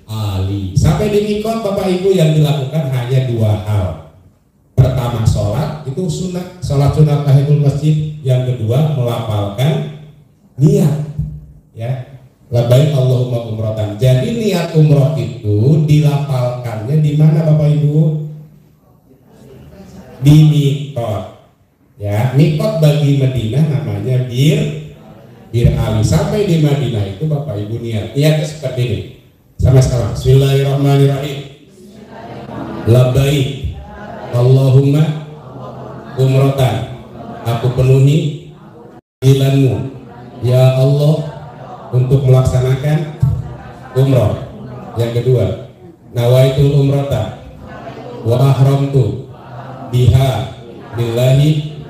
ali. Sampai di mikot Bapak Ibu yang dilakukan hanya dua hal. Pertama sholat, itu sunnah, sholat sunat tahiyatul masjid. Yang kedua melafalkan niat, ya, labbaik Allahumma umrotan. Jadi niat umroh itu dilafalkannya di mana Bapak Ibu? Di mikot, ya. Mikot bagi Madinah namanya bir ali. Sampai di Madinah itu Bapak Ibu niatnya seperti ini. Sama sekarang. Bismillahirrahmanirrahim. Labbaik Allahumma umrotan, aku penuhi panggilanmu ya Allah untuk melaksanakan umroh. Yang kedua, nawaitul umrota wa ahramtu biha billahi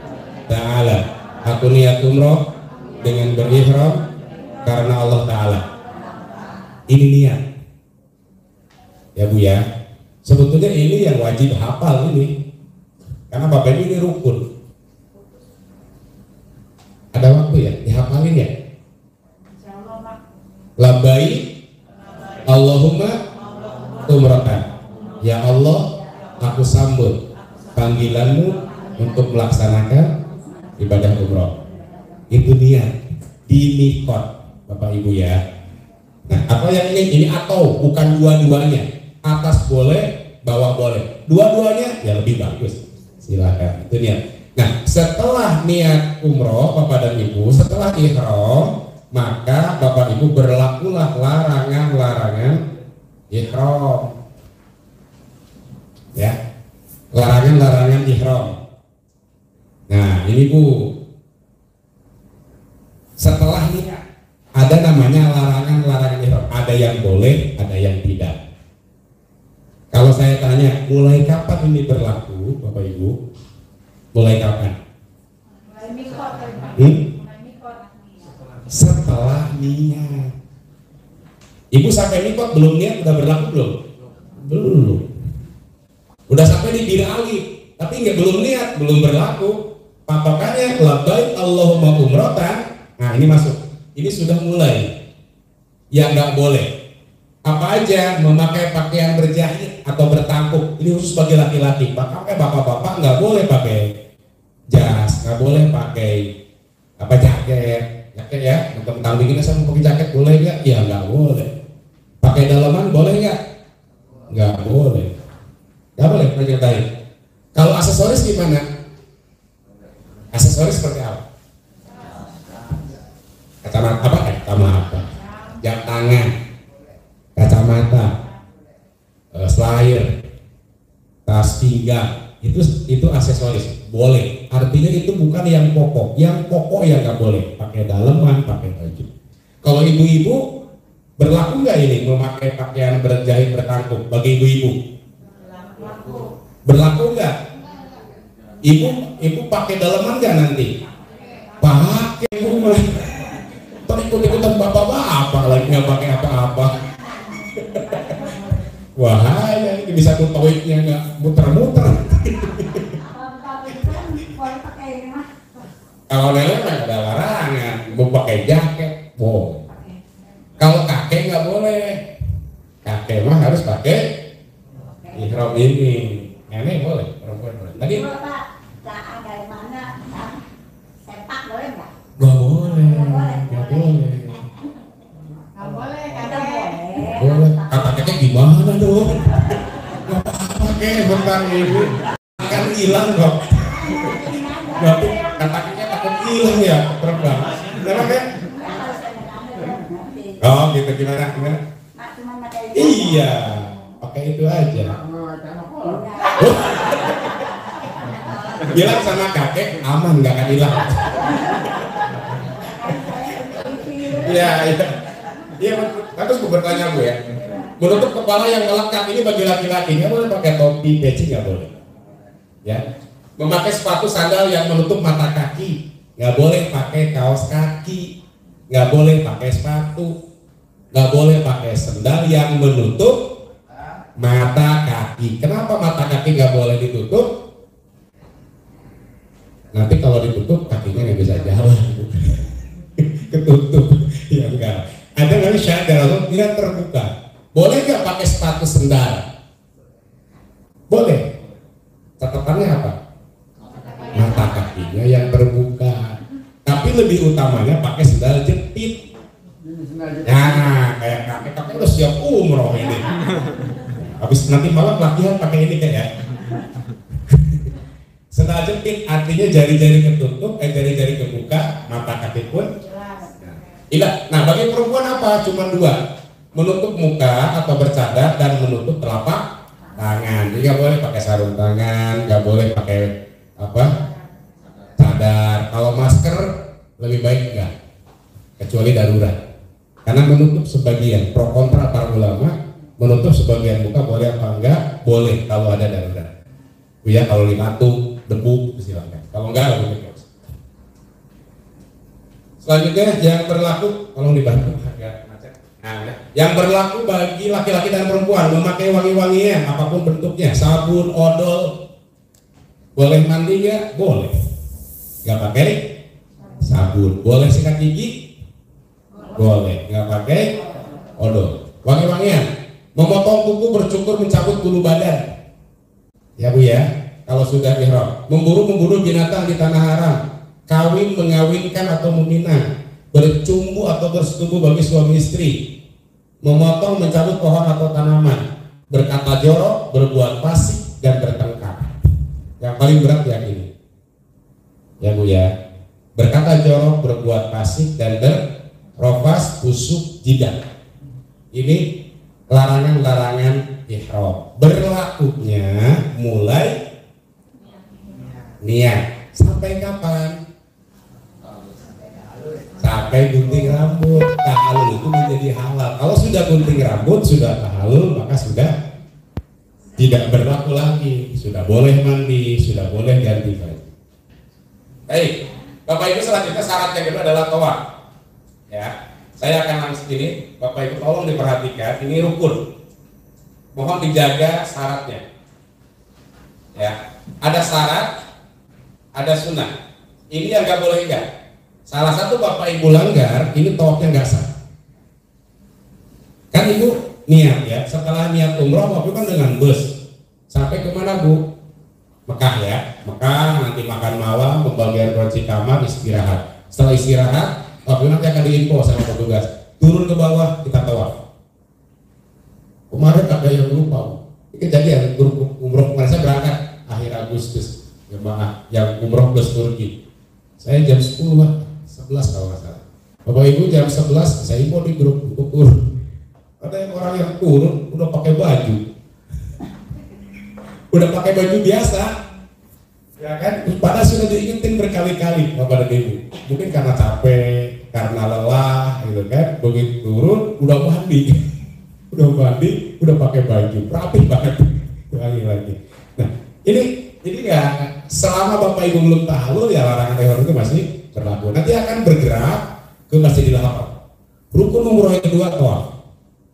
ta'ala, aku niat umroh dengan berihram karena Allah Ta'ala. Ini niat ya Bu ya. Sebetulnya ini yang wajib hafal ini, karena Bapak Ibu ini rukun. Ada waktu ya, dihafalin ya. Labbaik Allahumma umratan, ya Allah aku sambut panggilanmu untuk melaksanakan ibadah umroh. Itu niat di mikot Bapak Ibu ya. Nah, apa yang ini atau bukan dua-duanya? Atas boleh, bawah boleh, dua-duanya ya lebih bagus, silakan. Itu niat. Nah, setelah niat umroh Bapak dan Ibu, setelah ihram, maka Bapak Ibu berlakulah larangan-larangan ihram, ya, larangan-larangan ihram. Nah, ini Bu, setelah niat ada namanya larangan-larangan ihram. Ada yang boleh, ada yang tidak. Kalau saya tanya, mulai kapan ini berlaku, Bapak Ibu? Mulai kapan? Setelah niat. Ibu sampai mikot belum niat, udah berlaku belum? Belum. Udah sampai di bir ali, tapi nggak belum niat, belum berlaku. Patokannya labbaik Allahumma umrotan. Nah ini masuk. Ini sudah mulai. Yang nggak boleh. Apa aja? Memakai pakaian berjahit atau bertangkup. Ini khusus bagi laki-laki. Pakai bapak-bapak nggak boleh pakai jas, nggak boleh pakai apa jaket ya. Tentang dinginnya saya mau pakai jaket boleh nggak? Ya nggak boleh. Pakai dalaman boleh nggak? Nggak boleh. Nggak boleh. Ngerti? Kalau aksesoris gimana? Aksesoris seperti apa? Kacamata apa? Kacamata. Jam tangan. Kacamata, slayer, tas pinggang, itu aksesoris boleh. Artinya itu bukan yang pokok. Yang pokok yang nggak boleh. Pakai daleman, pakai baju. Kalau ibu-ibu berlaku nggak ini memakai pakaian berjahit bertangkup bagi ibu-ibu? Berlaku nggak? Ibu pakai daleman nggak nanti? Pakai Bu. Ntar ikut-ikutan bapak-bapak lagi nggak pakai apa-apa. Wahai, ini bisa tutoiknya nggak muter-muter. Kalau nenek nggak ada larangan, mau pakai jaket, boleh. Kalau kakek nggak boleh, kakek mah harus pakai ihram ini. Nenek boleh, perempuan boleh. Tadi dari mana? Sepak boleh nggak? nggak boleh, nggak boleh. Nggak boleh, kakek. Boleh. Kata kakek gimana dong? Nggak apa-apa kek, bentar ibu. Kan hilang kok. Berarti kata kakek takut hilang ya, terbang. Kenapa kek? Oh gitu, gimana? Iya, pakai itu aja. Bilang sama kakek aman, nggak akan hilang. Iya, iya. Iya, terus gue bertanya Bu ya. Menutup kepala yang melekat ini bagi laki-laki nggak boleh pakai topi, peci nggak boleh. Ya. Memakai sepatu sandal yang menutup mata kaki nggak boleh pakai kaos kaki, nggak boleh pakai sepatu, nggak boleh pakai sendal yang menutup mata kaki. Kenapa mata kaki nggak boleh ditutup? Nanti kalau ditutup kakinya nggak bisa jalan. Ketutup, ya enggak. Ada namanya syadar atau tidak terbuka. Boleh nggak pakai sepatu sendal? Boleh. Catatannya apa? Mata kakinya yang terbuka. Tapi lebih utamanya pakai sendal jepit. Nah, kayak kakek udah siap umroh ini. Habis nanti malam latihan pakai ini kayak. Sendal jepit artinya jari-jari ketutup, jari-jari kebuka, mata kaki pun. Iya. Nah, bagi perempuan apa? Cuma dua, menutup muka atau bercadar dan menutup telapak tangan. Jadi nggak boleh pakai sarung tangan, nggak boleh pakai apa? Cadar. Kalau masker lebih baik enggak, kecuali darurat. Karena menutup sebagian, pro kontra para ulama, menutup sebagian muka boleh apa enggak? Boleh kalau ada darurat. Ya kalau dimatuk, debu silakan. Kalau enggak lebih baik. Selanjutnya yang berlaku, tolong dibantu agak macet. Nah, yang berlaku bagi laki-laki dan perempuan memakai wangi-wangian apapun bentuknya, sabun, odol, boleh mandi nggak? Boleh. Nggak pakai sabun. Boleh sikat gigi? Boleh. Nggak pakai odol. Wangi-wangian, memotong kuku, bercukur, mencabut bulu badan. Ya Bu ya, kalau sudah ihram, memburu binatang di tanah haram, kawin, mengawinkan atau meminang, bercumbu atau bersetubuh bagi suami istri, memotong, mencabut pohon atau tanaman, berkata jorok, berbuat fasik dan bertengkar. Yang paling berat ya ini, ya Bu ya, berkata jorok, berbuat fasik dan berrofas, busuk, jidat. Ini larangan-larangan ihram. Berlakunya mulai niat. Sampai kapan? Sampai gunting rambut. Tahalul itu menjadi halal. Kalau sudah gunting rambut, sudah tahalul, maka sudah tidak berlaku lagi. Sudah boleh mandi, sudah boleh ganti baju. Baik, Bapak Ibu, selanjutnya syarat yang kedua adalah tawaf. Ya, saya akan langsung ini. Bapak Ibu tolong diperhatikan. Ini rukun. Mohon dijaga syaratnya. Ya, ada syarat, ada sunnah. Ini yang nggak boleh enggak. Salah satu Bapak Ibu langgar, ini tawafnya nggak sah. Kan Ibu niat ya, setelah niat umroh Bapak kan dengan bus sampai kemana Bu? Mekah ya, Mekah, nanti makan malam, pembagian kunci kamar, istirahat. Setelah istirahat, Bapak nanti akan diinfo sama petugas, turun ke bawah kita tawaf. Kemarin ada yang lupa, kejadian grup umroh kemarin saya berangkat akhir Agustus, jemaah yang umroh plus Turki. Saya jam 10 Pak. 11 kalau nggak salah. Bapak Ibu jam 11 saya info di grup ukur. Ada yang orang yang turun udah pakai baju, udah pakai baju biasa, ya kan? Padahal sudah diingetin berkali-kali Bapak dan Ibu. Mungkin karena capek, karena lelah, gitu kan? Begitu turun udah mandi, udah pakai baju, rapi banget, lagi. Nah ini ya selama Bapak Ibu belum tahu ya larangan ihram itu masih berlaku. Nanti akan bergerak ke Masjidil Haram. Rukun umroh yang kedua tawaf.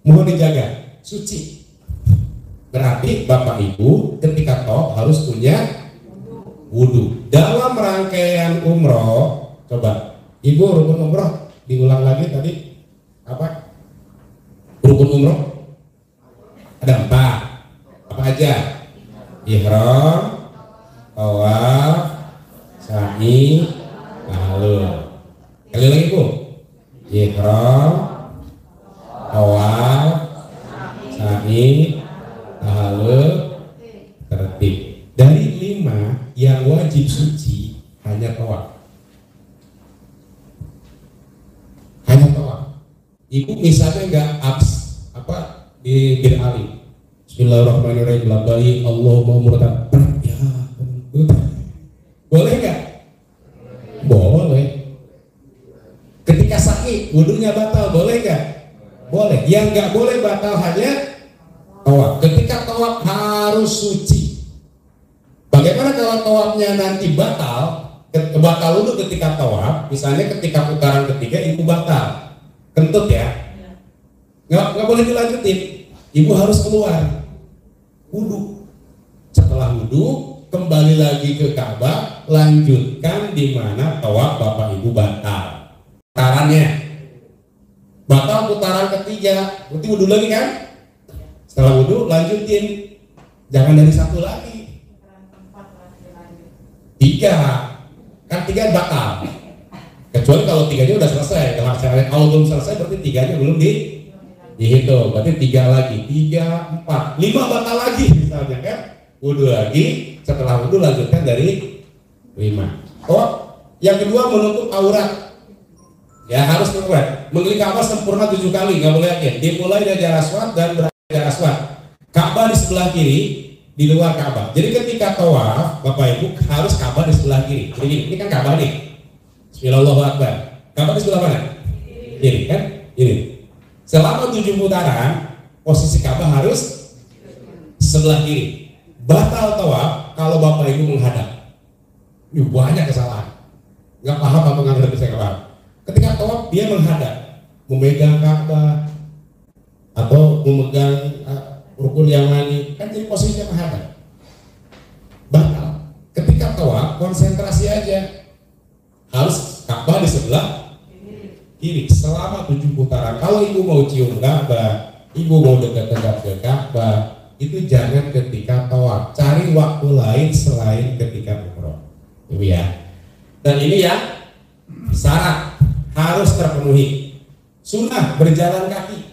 Mohon dijaga suci. Berarti Bapak Ibu ketika tawaf harus punya wudu. Dalam rangkaian umroh, coba Ibu rukun umroh diulang lagi tadi apa? Rukun umroh ada 4. Apa aja? Ihram, tawaf, sa'i, tahalul. Kali lagi Bu. Ihram, tawaf, sa'i, tahalul, tertib. Dari 5 yang wajib suci hanya tawaf. Hanya tawaf. Ibu misalnya nggak di Bir Ali. Bismillahirrahmanirrahim. Labbaik Allahumma murtad. Ya, boleh nggak? Boleh. Ketika sa'i wudunya batal, boleh nggak? Boleh. Yang nggak boleh batal hanya tawaf. Ketika tawaf harus suci. Bagaimana kalau tawafnya nanti batal? batal wudhu ketika tawaf, misalnya ketika putaran ketiga ibu batal, kentut ya, nggak boleh dilanjutin, ibu harus keluar wudhu. Setelah wudhu kembali lagi ke Ka'bah, lanjutkan di mana tawaf bapak ibu batal. Putarannya batal putaran ketiga, berarti wudhu lagi kan? Setelah wudhu lanjutin, jangan dari satu lagi. 3 kan 3 batal, kecuali kalau 3-nya udah selesai. Kalau belum selesai berarti 3-nya belum dihitung, berarti 3 lagi, 3, 4, 5 batal lagi misalnya kan, wudhu lagi, setelah wudhu lanjutkan dari 5. Oh, yang kedua menutup aurat, ya harus berkuat. Mengelilingi Ka'bah sempurna 7 kali, nggak boleh yakin. Dimulai dari Hajar Aswad dan berakhir di Hajar Aswad. Ka'bah di sebelah kiri, di luar Ka'bah. Jadi ketika tawaf, Bapak Ibu harus Ka'bah di sebelah kiri. Jadi ini kan Ka'bah nih. Bismillahirrahmanirrahim. Ka'bah di sebelah mana? Kiri kan? Ini. Selama 7 putaran, posisi Ka'bah harus sebelah kiri. Batal tawaf kalau Bapak Ibu menghadap. Ini banyak kesalahan. Nggak paham apa menghadap, saya nggak paham. Ketika tawaf dia menghadap, memegang Ka'bah atau memegang rukun yamani, kan jadi posisinya menghadap. Batal. Ketika tawaf konsentrasi aja, harus Ka'bah di sebelah kiri selama 7 putaran. Kalau ibu mau cium Ka'bah, ibu mau dekat-dekat ke Ka'bah, itu jangan ketika tawaf. Cari waktu lain selain ketika umroh, ibu ya. Dan ini ya syarat harus terpenuhi. Sunnah berjalan kaki.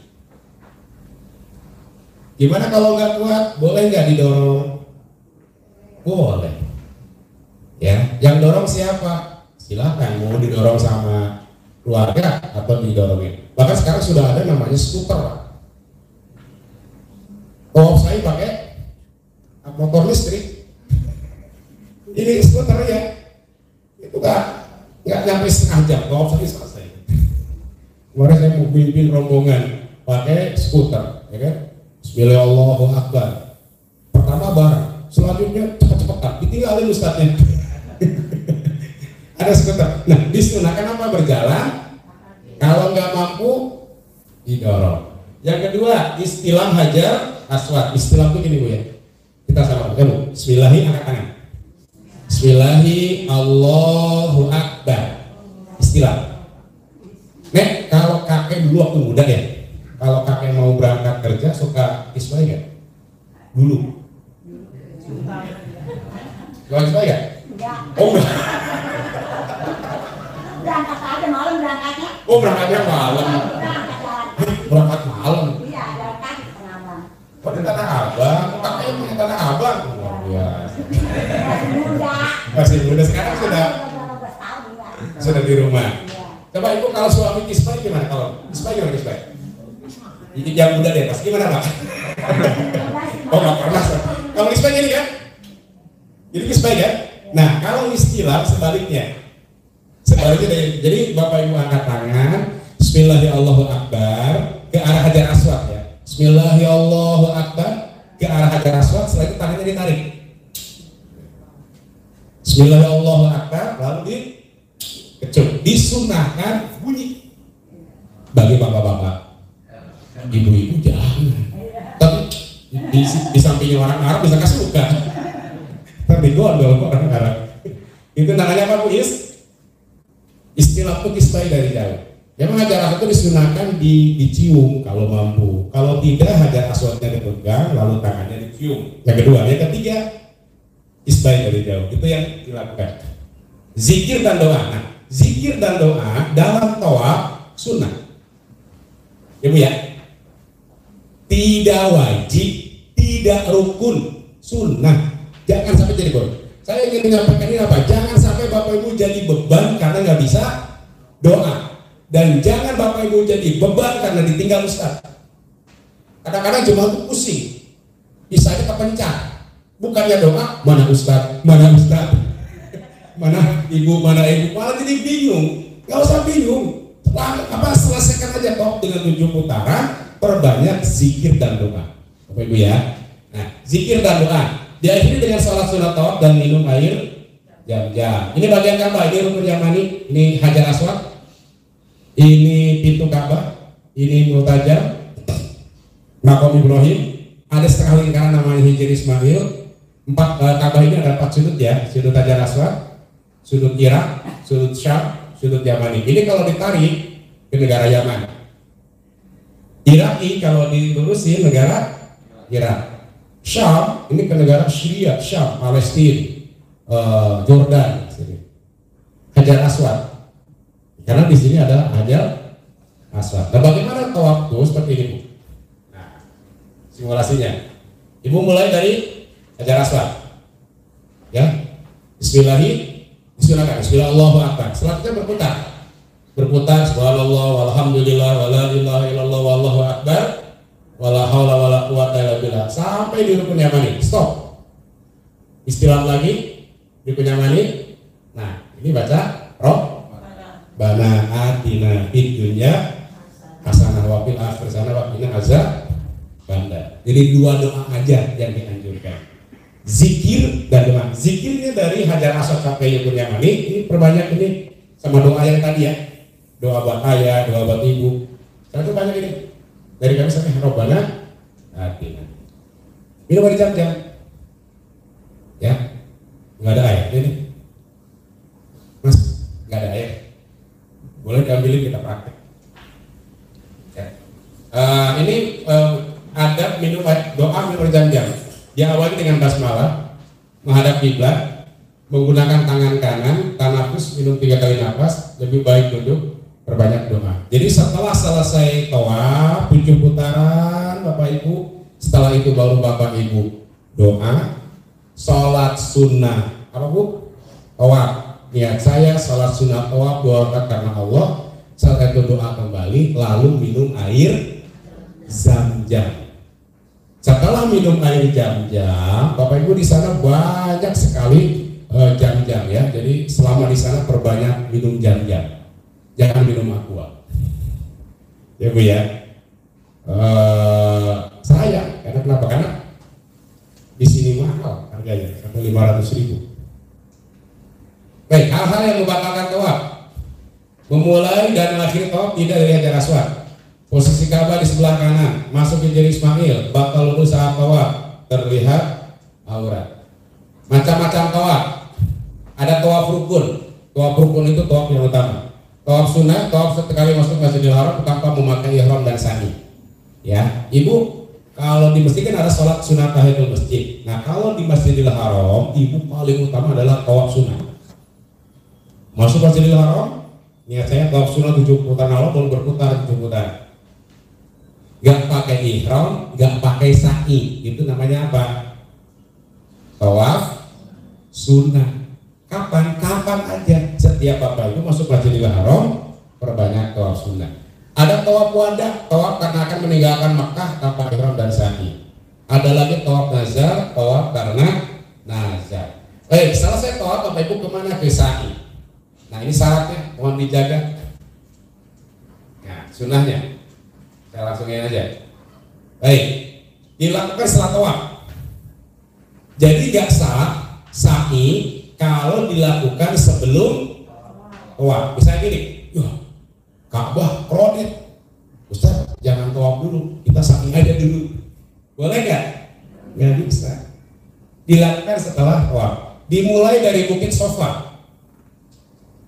Gimana kalau nggak kuat? Boleh nggak didorong? Boleh. Ya, yang dorong siapa? Silakan, mau didorong sama keluarga atau didorongin. Bahkan sekarang sudah ada namanya skuter. Oh, saya pakai motor listrik. Ini skuter ya, itu nggak nyampe setengah jam. Oh, saya selesai. Kemarin saya mau pimpin rombongan pakai skuter, ya kan? Bismillahirrahmanirrahim. Pertama bareng, selanjutnya cepet-cepetan, ditinggalin ustadznya. Ada skuter. Nah, disunahkan apa? Berjalan. Kalau nggak mampu, didorong. Yang kedua, istilah Hajar Aswad. Istilah itu gini bu ya. Kita sama bu. Bismillahi, angkat tangan. Bismillahi, Allahu Akbar. Istilah. Nek, kalau kakek dulu waktu muda ya. Kalau kakek mau berangkat kerja suka isbah ya? Dulu. Suka isbah ya? Oh enggak. Berangkat aja malam berangkatnya. Oh berangkatnya malam. Berangkat malam. Iya, berangkat di Tanah. Oh di Tanah Abang. Kakek punya Tanah Abang. Luar biasa. Masih muda. Masih muda, sekarang sudah 12 tahun ya. Sudah di rumah. Iya. Coba ibu kalau suami isbah gimana? Kalau isbah gimana isbah? Yang muda deh, pas gimana pak? Oh nggak pernah. Kalau isbah gini kan? Jadi isbah ya? Nah kalau istilah sebaliknya jadi Bapak Ibu angkat tangan, Bismillahirrahmanirrahim ke arah Hajar Aswad ya. Bismillahirrahmanirrahim ke arah Hajar Aswad, setelah itu tangannya ditarik. Bismillahirrahmanirrahim lalu dikecup. Disunahkan bunyi bagi bapak-bapak. Ibu-ibu jangan. Tapi di sampingnya orang Arab bisa kasih suka. Tapi gondol orang Arab. Itu namanya apa bu? Istilah itu kisbah dari jauh. Yang Hajar Aswad itu disunahkan dicium kalau mampu. Kalau tidak Hajar Aswadnya dipegang lalu tangannya dicium. Yang kedua, yang ketiga kisbah dari jauh. Itu yang dilakukan. Zikir dan doa. Nah, zikir dan doa dalam tawaf sunnah. Ya bu ya. Tidak wajib, tidak rukun, sunnah. Jangan sampai jadi bodoh. Saya ingin menyampaikan ini apa? Jangan sampai Bapak Ibu jadi beban karena nggak bisa doa, dan jangan Bapak Ibu jadi beban karena ditinggal Ustaz. Kadang-kadang jemaah itu pusing, bisanya kepencet. Bukannya doa, mana Ustaz, mana Ustaz, mana ibu, malah jadi bingung. Nggak usah bingung. Selesaikan aja toh dengan 7 putaran. Perbanyak zikir dan doa, Bapak Ibu ya. Nah, zikir dan doa diakhiri dengan sholat sunat tawaf dan minum air Jam-jam. Ini bagian Ka'bah, ini rukun Yamani, ini Hajar Aswad, ini pintu Ka'bah, ini Multajam, Maqam Ibrahim, ada setengah lingkaran namanya Hijr Ismail. Ka'bah ini ada 4 sudut ya, sudut Hajar Aswad, sudut Irak, sudut Syam, sudut Yamani. Ini kalau ditarik ke negara Yaman. Iraki kalau dilurusin negara Irak. Syam ini ke negara Syria, Syam, Palestina, Jordan. Hajar Aswad. Karena di sini ada Hajar Aswad. Nah, bagaimana tawaf tuh seperti ini, Bu? Nah, simulasinya. Ibu mulai dari Hajar Aswad. Ya. Bismillah, Allahu Akbar. Selanjutnya berputar subhanallah walhamdulillah wala ilaha illallah wallahu akbar wala haula wala quwata illa billah sampai di rukun Yamani. Stop. Istilah lagi di rukun Yamani. Nah, ini baca Bana atina fid dunya hasanah wa fil akhirati hasanah wa qina azab. Jadi 2 doa aja yang dianjurkan. Zikir dan doa. Zikirnya dari Hajar Aswad sampai rukun Yamani, ini perbanyak ini sama doa yang tadi ya. Doa buat ayah, doa buat ibu. Satu banyak ini. Dari kami sampai Rabbana atina. Minum air jam-jam. Ya. Enggak ada air ini. Mas, enggak ada air. Boleh diambilin kita praktek. Ya. Ini adab minum air, doa minum air jam-jam. Diawali dengan basmalah, menghadap kiblat, menggunakan tangan kanan, tanafus, minum 3 kali nafas, lebih baik duduk, perbanyak doa. Jadi setelah selesai tawaf 7 putaran Bapak Ibu, setelah itu baru Bapak Ibu doa, sholat sunnah, apa Bu? Tawaf. Niat saya sholat sunnah tawaf 2 rakaat karena Allah. Setelah itu doa kembali, lalu minum air zam-zam. Setelah minum air jam-jam, Bapak Ibu di sana banyak sekali jam-jam ya. Jadi selama di sana perbanyak minum jam-jam. Jangan minum aqua. Ya Bu ya. Sayang, karena kenapa? Karena di sini mahal harganya, sampai 500.000. Baik, hal-hal yang membatalkan tawaf. Memulai dan mengakhiri tawaf tidak dari Hajar Aswad. Posisi Ka'bah di sebelah kanan, masuk Hijr Ismail, batal wudu saat tawaf, terlihat aurat. Macam-macam tawaf. Ada tawaf rukun. Tawaf rukun itu tawaf yang utama. Tawaf sunnah, tawaf sekali masuk Masjidil Haram tanpa memakai ihram dan sa'i. Ya, Ibu kalau di masjid kan ada sholat sunnah tahiyatul masjid. Nah, kalau di Masjidil Haram, Ibu paling utama adalah tawaf sunnah. Masuk Masjidil Haram, niat saya tawaf sunnah 7 putaran Allah, boleh berputar 7 putaran. Gak pakai ihram, gak pakai sa'i, itu namanya apa? Tawaf sunnah. Kapan aja. Setiap Bapak Ibu masuk Masjidil Haram, perbanyak tawaf sunnah. Ada tawaf wada, tawaf karena akan meninggalkan Makkah tanpa ihram dan sa'i. Ada lagi tawaf nazar, tawaf karena nazar. Selesai tawaf Bapak Ibu kemana? Ke sa'i. Nah, ini syaratnya, mohon dijaga. Nah, sunnahnya saya langsungin aja. Baik, dilakukan setelah tawaf. Jadi gak sah sa'i kalau dilakukan sebelum tawaf. Misalnya gini, Ka'bah kredit, Ustaz jangan tawaf dulu, kita sa'i aja dulu. Boleh gak? Gak bisa. Dilakukan setelah tawaf. Dimulai dari Bukit Sofa.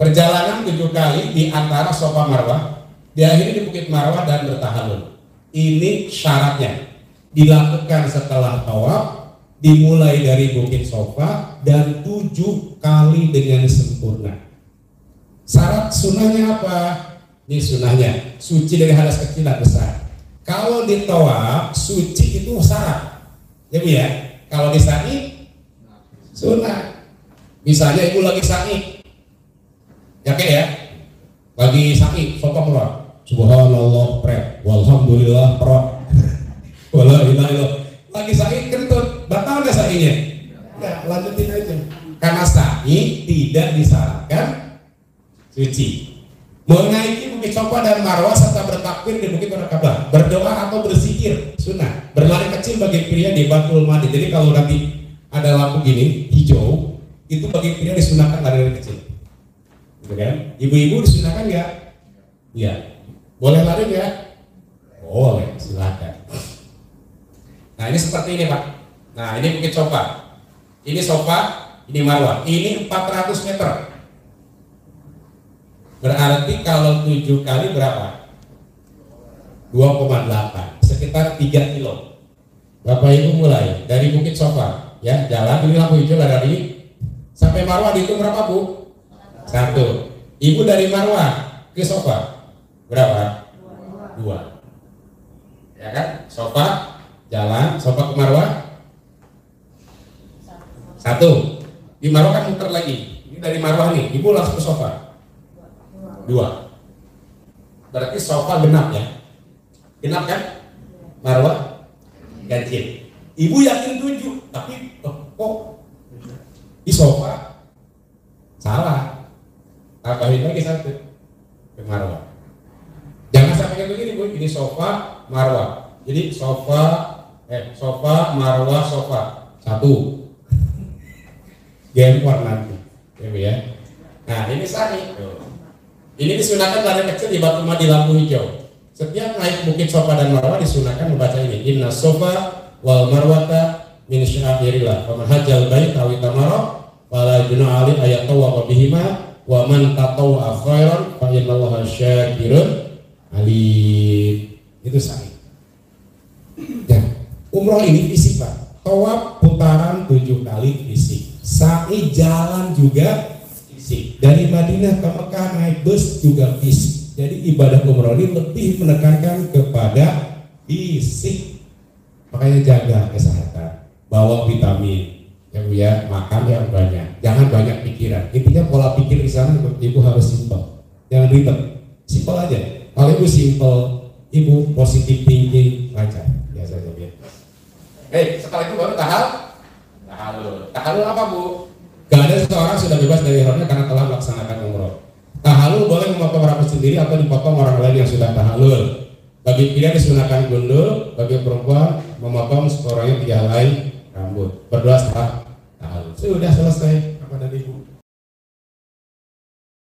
Perjalanan 7 kali di antara Sofa Marwah, diakhiri di Bukit Marwah dan bertahalul. Ini syaratnya. Dilakukan setelah tawaf, dimulai dari Bukit Sofa dan 7 kali dengan sempurna. Syarat sunnahnya apa? Ini sunnahnya, suci dari hadas kecil dan besar. Kalau di tawaf, suci itu syarat. Ya Bu ya. Kalau di sa'i, sunnah. Misalnya Ibu lagi sa'i, ya kayak ya, lagi sa'i, sopa keluar, subhanallah pret, walhamdulillah pret, wala ilaha illallah. Lagi sa'i kentut, batal nggak sa'inya? Ya, lanjutin aja. Karena sa'i tidak disyaratkan suci. Menaiki Bukit Sofa dan Marwah serta bertakbir di Bukit Ka'bah, berdoa atau berzikir sunnah. Berlari kecil bagi pria di Batul Madi. Jadi kalau nanti ada lampu gini hijau, Itu bagi pria disunahkan lari kecil, gitu kan? Ibu-ibu disunahkan nggak? Iya. Boleh lari nggak? Boleh, silakan. Nah ini seperti ini Pak. Nah ini Bukit Sofa. Ini Sofa, ini Marwah. Ini 400 meter. Berarti kalau 7 kali berapa? 2,8, sekitar 3 kilo. Bapak Ibu mulai dari Bukit Sofa, ya jalan ini lampu hijau dari sampai Marwah dihitung berapa Bu? 1. Ibu dari Marwah ke Sofa berapa? 2. Ya kan? Sofa jalan, Sofa ke Marwah 1. Di Marwah kan muter lagi. Ini dari Marwah nih, Ibu langsung ke Sofa 2. Berarti Sofa genap ya? Genap kan? Marwah ganjil. Ibu yakin 7, tapi kok di Sofa salah. Tambahin lagi 1 ke Marwah. Jangan sampai kayak begini Bu, ini Sofa, Marwah. Jadi Sofa, Marwah, Sofa 1. Gempor nanti, ya. Nah ini sahih. Ini disunahkan lari kecil di batu di lampu hijau. Setiap naik Bukit Sofa dan Marwah disunahkan membaca ini. Inna Sofa wal Marwata min syairillah. Faman hajjal bait aw itamara fala junaha alaihi ayatawa bihima wa man tatawwa khairan fa innallaha syakirun alim. Itu sahih. Ya, umroh ini fisik Pak. Tawaf putaran 7 kali fisik. Sa'i jalan juga fisik. Dari Madinah ke Mekah naik bus juga fisik. Jadi ibadah umroh ini lebih menekankan kepada fisik. Makanya jaga kesehatan, bawa vitamin, ya Bu ya, makan yang banyak, jangan banyak pikiran. Intinya pola pikir di sana Ibu harus simpel, jangan ribet, simpel aja. Kalau Ibu simpel, Ibu positif thinking, lancar, biasa aja ya. Setelah itu baru tahalul. Tahalul apa Bu? Gak ada seseorang sudah bebas dari ihramnya karena telah melaksanakan umroh. Tahalul boleh memotong rambut sendiri atau dipotong orang lain yang sudah tahalul. Bagi pria disunahkan gundul, bagi perempuan memotong seorangnya 3 helai rambut. Berdoa setelah tahalul. Sudah selesai apa dari Ibu.